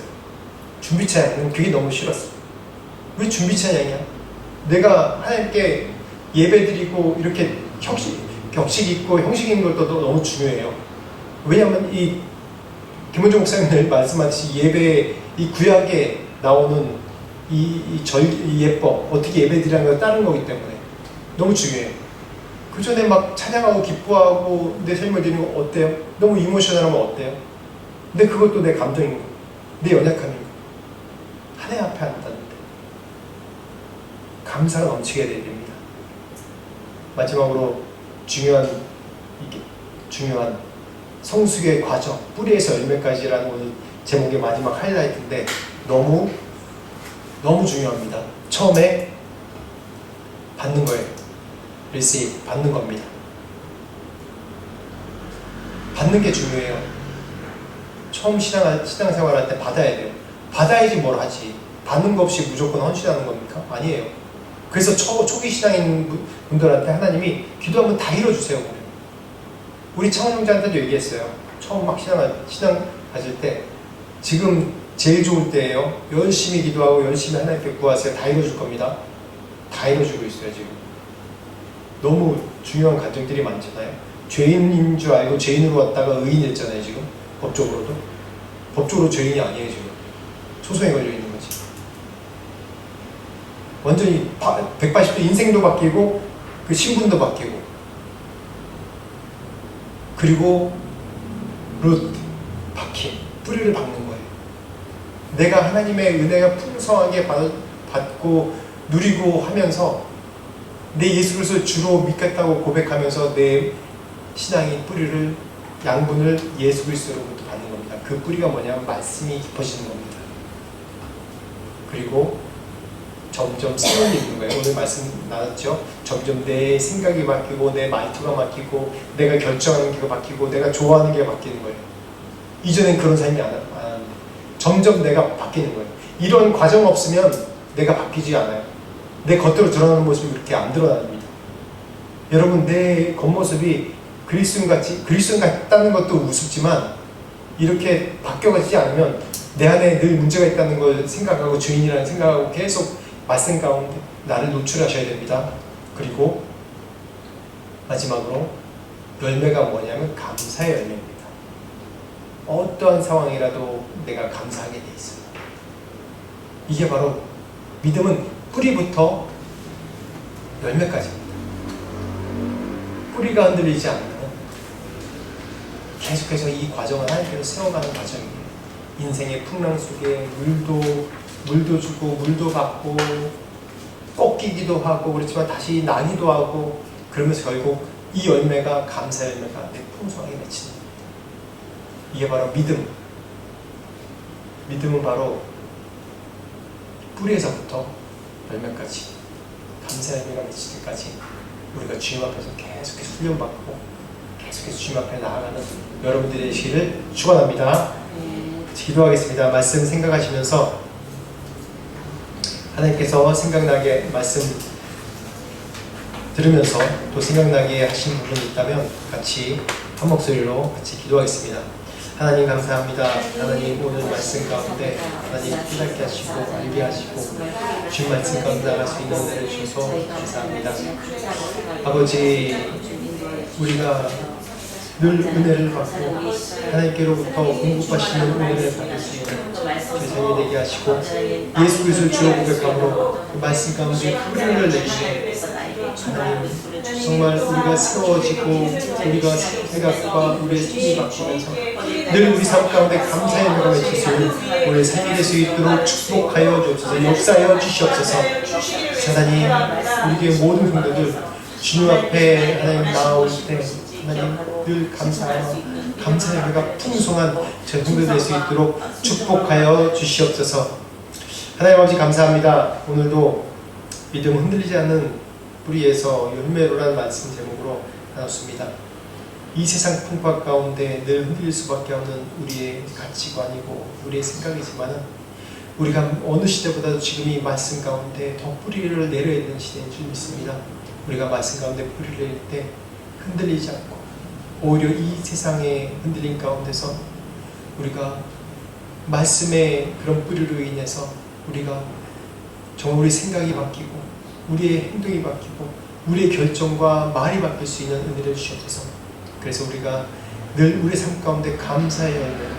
준비 찬양은 그게 너무 싫었어. 왜 준비 찬양이야? 내가 하나님께 예배 드리고 이렇게 격식 있고 형식 있는 것도 너무 중요해요. 왜냐하면 이 김원종 목사님들 말씀하듯이 예배, 이 구약에 나오는 이 예법, 어떻게 예배 드리는 걸 따른 거기 때문에 너무 중요해요. 그 전에 막 찬양하고 기뻐하고 내 삶을 드리는 거 어때요? 너무 이모셔널하면 어때요? 근데 그것도 내 감정인 거, 내 연약함인 거. 하나님 앞에 앉았는데 감사가 넘치게 돼야 됩니다. 마지막으로 중요한 성숙의 과정, 뿌리에서 열매까지라는 오늘 제목의 마지막 하이라이트인데 너무 중요합니다. 처음에 받는 거예요. receive, 받는 겁니다. 받는 게 중요해요. 처음 신앙생활 할 때 받아야 돼요. 받아야지 뭘 하지. 받는 거 없이 무조건 헌신하는 겁니까? 아니에요. 그래서 초기 신앙인 분들한테 하나님이 기도하면 다 이뤄주세요. 우리 창원형제한테도 얘기했어요. 처음 막 신앙하실 때 지금 제일 좋을 때예요. 열심히 기도하고 열심히 하나님께 구하세요. 다 이뤄줄 겁니다. 다 이뤄주고 있어요. 지금 너무 중요한 감정들이 많잖아요. 죄인인 줄 알고 죄인으로 왔다가 의인 됐잖아요. 지금 법적으로 죄인이 아니에요. 지금 소송에 걸려 있는 거지. 완전히 180도 인생도 바뀌고 그 신분도 바뀌고, 그리고 박힘, 뿌리를 박는 거예요. 내가 하나님의 은혜가 풍성하게 받고 누리고 하면서 내 예수 그리스도를 주로 믿겠다고 고백하면서 내 신앙의 뿌리를, 양분을 예수 그리스도로부터 받는 겁니다. 그 뿌리가 뭐냐면 말씀이 깊어지는 겁니다. 그리고 점점 생각이 있는 거예요. 오늘 말씀 나눴죠? 점점 내 생각이 바뀌고 내 말투가 바뀌고 내가 결정하는 게 바뀌고 내가 좋아하는 게 바뀌는 거예요. 이전엔 그런 삶이 안 하는데 점점 내가 바뀌는 거예요. 이런 과정 없으면 내가 바뀌지 않아요. 내 겉으로 드러나는 모습이 그렇게 안 드러납니다. 여러분, 내 겉모습이 그리스도인 같다는 것도 우습지만 이렇게 바뀌어가지 않으면 내 안에 늘 문제가 있다는 걸 생각하고 죄인이라는 생각하고 계속 말씀 가운데 나를 노출하셔야 됩니다. 그리고 마지막으로 열매가 뭐냐면 감사의 열매입니다. 어떠한 상황이라도 내가 감사하게 돼 있어요. 이게 바로 믿음은 뿌리부터 열매까지입니다. 뿌리가 흔들리지 않으면 계속해서 이 과정을 하나님께서 세워가는 과정이에요. 인생의 풍랑 속에 물도 주고 물도 받고 꺾이기도 하고 그렇지만 다시 나기도 하고, 그러면서 결국 이 열매가 감사 열매가 풍성하게 맺히는 겁니다. 이게 바로 믿음은 바로 뿌리에서부터 열매까지 감사의 열매가 맺힐 때까지 우리가 주님 앞에서 계속해서 훈련받고 계속해서 주님 앞에 나아가는 여러분들이 되시기를 축원합니다. 기도하겠습니다. 말씀 생각하시면서 하나님께서 생각나게 말씀 들으면서 또 생각나게 하신 부분이 있다면 같이 한 목소리로 같이 기도하겠습니다. 하나님 감사합니다. 하나님 오늘 말씀 가운데 하나님 깨닫게 하시고 알게 하시고 주님 말씀 가운데 나갈 수 있는 은혜를 주셔서 감사합니다. 아버지, 우리가 늘 은혜를 받고 하나님께로부터 공급하시는 은혜를 받을 수 있는 세상이 되게 하시고 예수 그리스도를 주로 고백함으로 그 말씀 가운데 뿌리를 내리시고 하나님 정말 우리가 새로워지고 우리가 생각과 우리의 힘이 바뀌면서 늘 우리 삶 가운데 감사의 열매가 맺힐 수 있는 우리의 삶이 될 수 있도록 축복하여 주옵소서. 역사하여 주시옵소서. 하나님 우리의 모든 성도들 주님 앞에 하나님 나올 때 하나님 늘 감사의 열매가 풍성한 제 성도들 될 수 있도록 축복하여 주시옵소서. 하나님 아버지 감사합니다. 오늘도 믿음 흔들리지 않는 뿌리에서 열매로라는 말씀 제목으로 나눴습니다. 이 세상 풍파 가운데 늘 흔들릴 수밖에 없는 우리의 가치관이고 우리의 생각이지만 우리가 어느 시대보다도 지금 이 말씀 가운데 더 뿌리를 내려야 되는 시대인 줄 믿습니다. 우리가 말씀 가운데 뿌리를 내릴 때 흔들리지 않고 오히려 이 세상의 흔들림 가운데서 우리가 말씀의 그런 뿌리로 인해서 우리가 정말 우리 생각이 바뀌고 우리의 행동이 바뀌고 우리의 결정과 말이 바뀔 수 있는 은혜를 주시옵소서. 그래서 우리가 늘 우리의 삶 가운데 감사의 열매,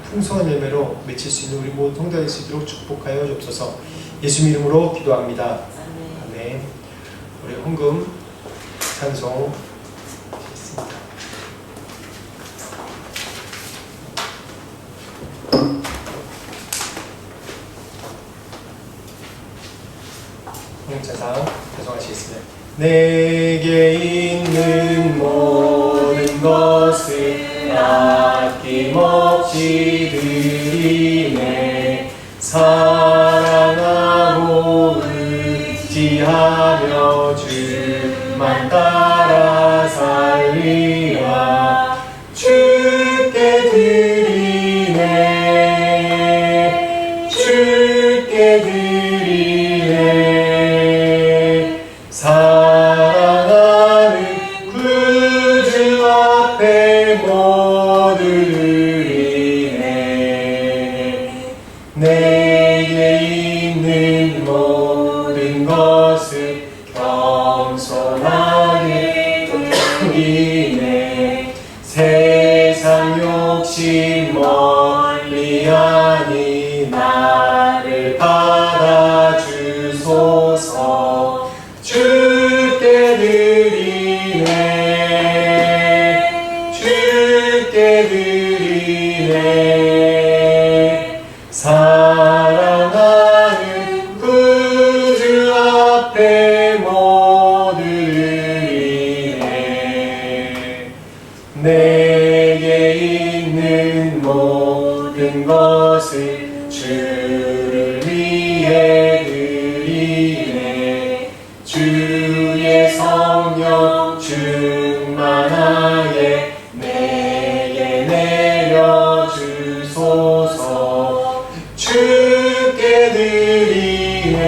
풍성한 열매로 맺힐 수 있는 우리 모든 성도가 될 수 있도록 축복하여 주옵소서. 예수님 이름으로 기도합니다. 아멘. 우리 헌금 찬송 드리겠습니다. 찬송 찬송하시겠습니다. 내게 있는 모든 것을 아낌없이 드리네. 사랑하고 의지하며 주만 따라 살리라. 주께 드리네. 주께 드리네. 사랑하는 구주 앞에 모두 드리네. 내게 있는 모든 것을 겸손하게 드리네. 세상 욕심 멀리하니 나를 받아주소서. 주께 드리네. 주께 드리네. 사랑하는 구주 앞에 모두 드리네. 내게 있는 모든 것을 주를 위해 드리네. 주의 성령 충만하게 내게 내려주소서. 주께 드리네.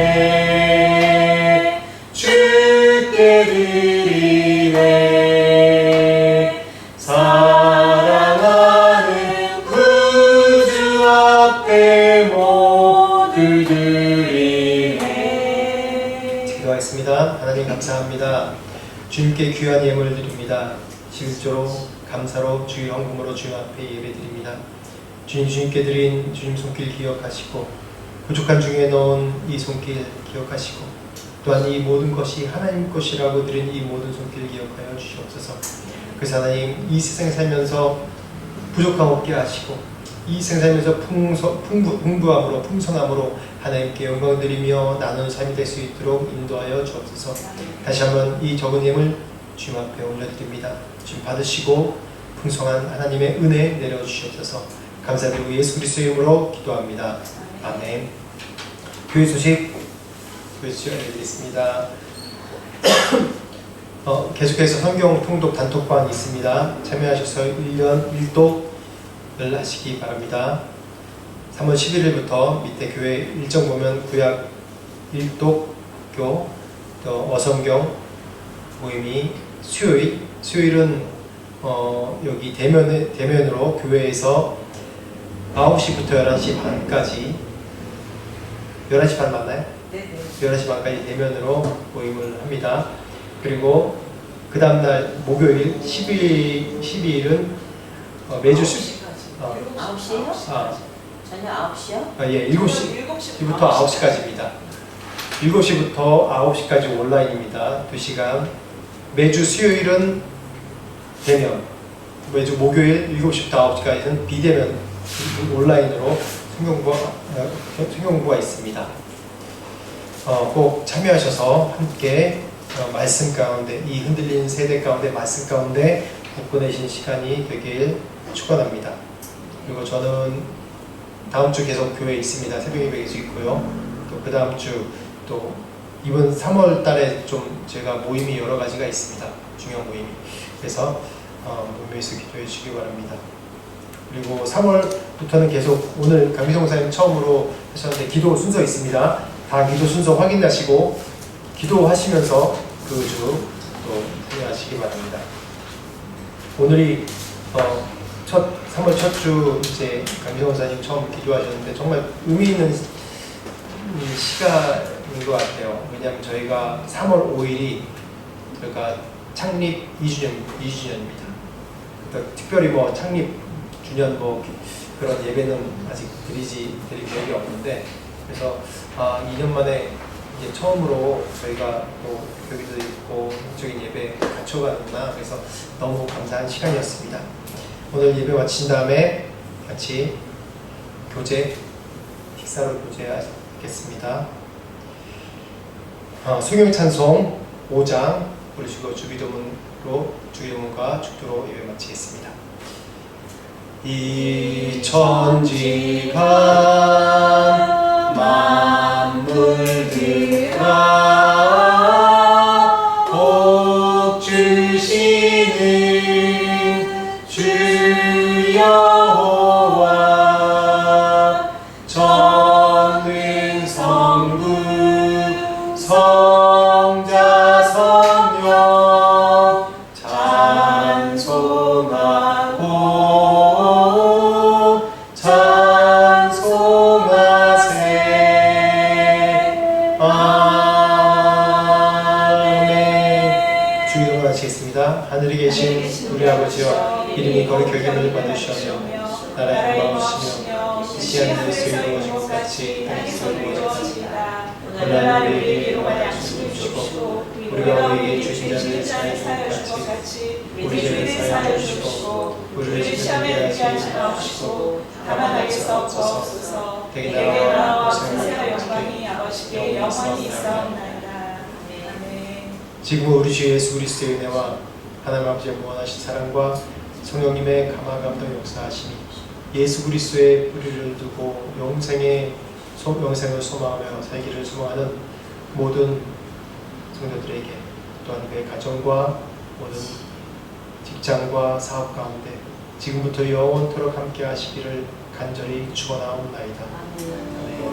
주께 드리네. 사랑하는 구주 앞에 모두 드리네. 기도하겠습니다. 하나님 감사합니다. 주님께 귀한 예물을 드립니다. 실제로 감사로 주의 헌금으로 주님 앞에 예배드립니다. 주님께 드린 주님 손길 기억하시고 부족한 중에 넣은 이 손길 기억하시고 또한 이 모든 것이 하나님 것이라고 드린 이 모든 손길 기억하여 주시옵소서. 그래서 하나님 이 세상에 살면서 부족함 없게 하시고 이 세상에 살면서 풍부함으로 풍성함으로 하나님께 영광 드리며 나누는 삶이 될 수 있도록 인도하여 주옵소서. 다시 한번 이 적은 예물 주님 앞에 올려드립니다. 주님 받으시고 풍성한 하나님의 은혜 내려주시옵소서. 감사드리고 예수 그리스도의 이름으로 기도합니다. 아멘. 교회 소식 알려드리겠습니다. 계속해서 성경 통독 단톡방이 있습니다. 참여하셔서 1년 1독을 하시기 바랍니다. 3월 11일부터 밑에 교회 일정 보면 구약 1독교, 또 어성경 모임이 수요일은 여기 대면으로 교회에서 9시부터 11시 반까지 11시 반 맞나요? 네네. 11시 반까지 대면으로 모임을 합니다. 그리고 그 다음날 목요일 12일은 매주 9시요? 저녁 9시요? 예, 7시부터 9시까지입니다. 7시부터 9시까지 온라인입니다. 2시간. 매주 수요일은 대면, 매주 목요일 7시부터 9시까지는 비대면 온라인으로 성경공부가 있습니다. 꼭 참여하셔서 함께 말씀 가운데, 이 흔들리는 세대 가운데 말씀 가운데 붙보내신 시간이 되길 축원합니다. 그리고 저는 다음 주 계속 교회에 있습니다. 새벽 예배 계속 있고요. 또 그 다음 주 또 이번 3월 달에 좀 제가 모임이 여러 가지가 있습니다. 중요한 모임이. 그래서 모임에서 기도해 주시기 바랍니다. 그리고 3월부터는 계속 오늘 강미성 목사님 처음으로 하셨는데 기도 순서 있습니다. 다 기도 순서 확인하시고 기도하시면서 그 주 또 참여하시기 바랍니다. 오늘이 3월 첫 주 이제 강미성 목사님 처음 기도하셨는데 정말 의미 있는 시간인 것 같아요. 왜냐하면 저희가 3월 5일이 저희가 창립 2주년입니다. 그러니까 특별히 뭐 창립 주년 뭐 그런 예배는 아직 드릴 계획이 없는데, 그래서 2년 만에 이제 처음으로 저희가 또 교회도 있고 적인 예배 갖춰가는구나. 그래서 너무 감사한 시간이었습니다. 오늘 예배 마친 다음에 같이 식사로 교제하겠습니다. 성경 찬송 5장 부르시고 주기도문과 축도로 예배 마치겠습니다. 이 천지가 만물들아 복 주시는 주 여호와 전능 성부 성자 성령 찬송하고 찬송하세. 아멘. 주기도문 마치겠습니다. 하늘에 계신 우리 아버지여, 이름이 거룩히 여김을 받으시오며 나라의 마음이시며 시간을 이루어진 것 같이 땅에서 이루어졌습니다. 오늘 우리에게 일용할 양식을 주시고 우리가 우리에게 주신 자를 사하여 준 것 같이 우리 죄를 사하여 주시고 우리를 시험에 들게 하지 마시고 다만 악에서 구하옵소서. 대개 나라와 권세와 영광이 아버지께 영원히 있사옵나이다. 아멘. 지금 우리 주 예수 그리스도의 은혜와 하나님 아버지의 무한하신 사랑과 성령님의 감화감동 역사하심이 예수 그리스도의 뿌리를 두고 영생을 소망하며 살기를 소망하는 모든 성도들에게, 또한 그의 가정과 모든 직장과 사업 가운데 지금부터 영원토록 함께 하시기를 간절히 축원하옵나이다. 아멘.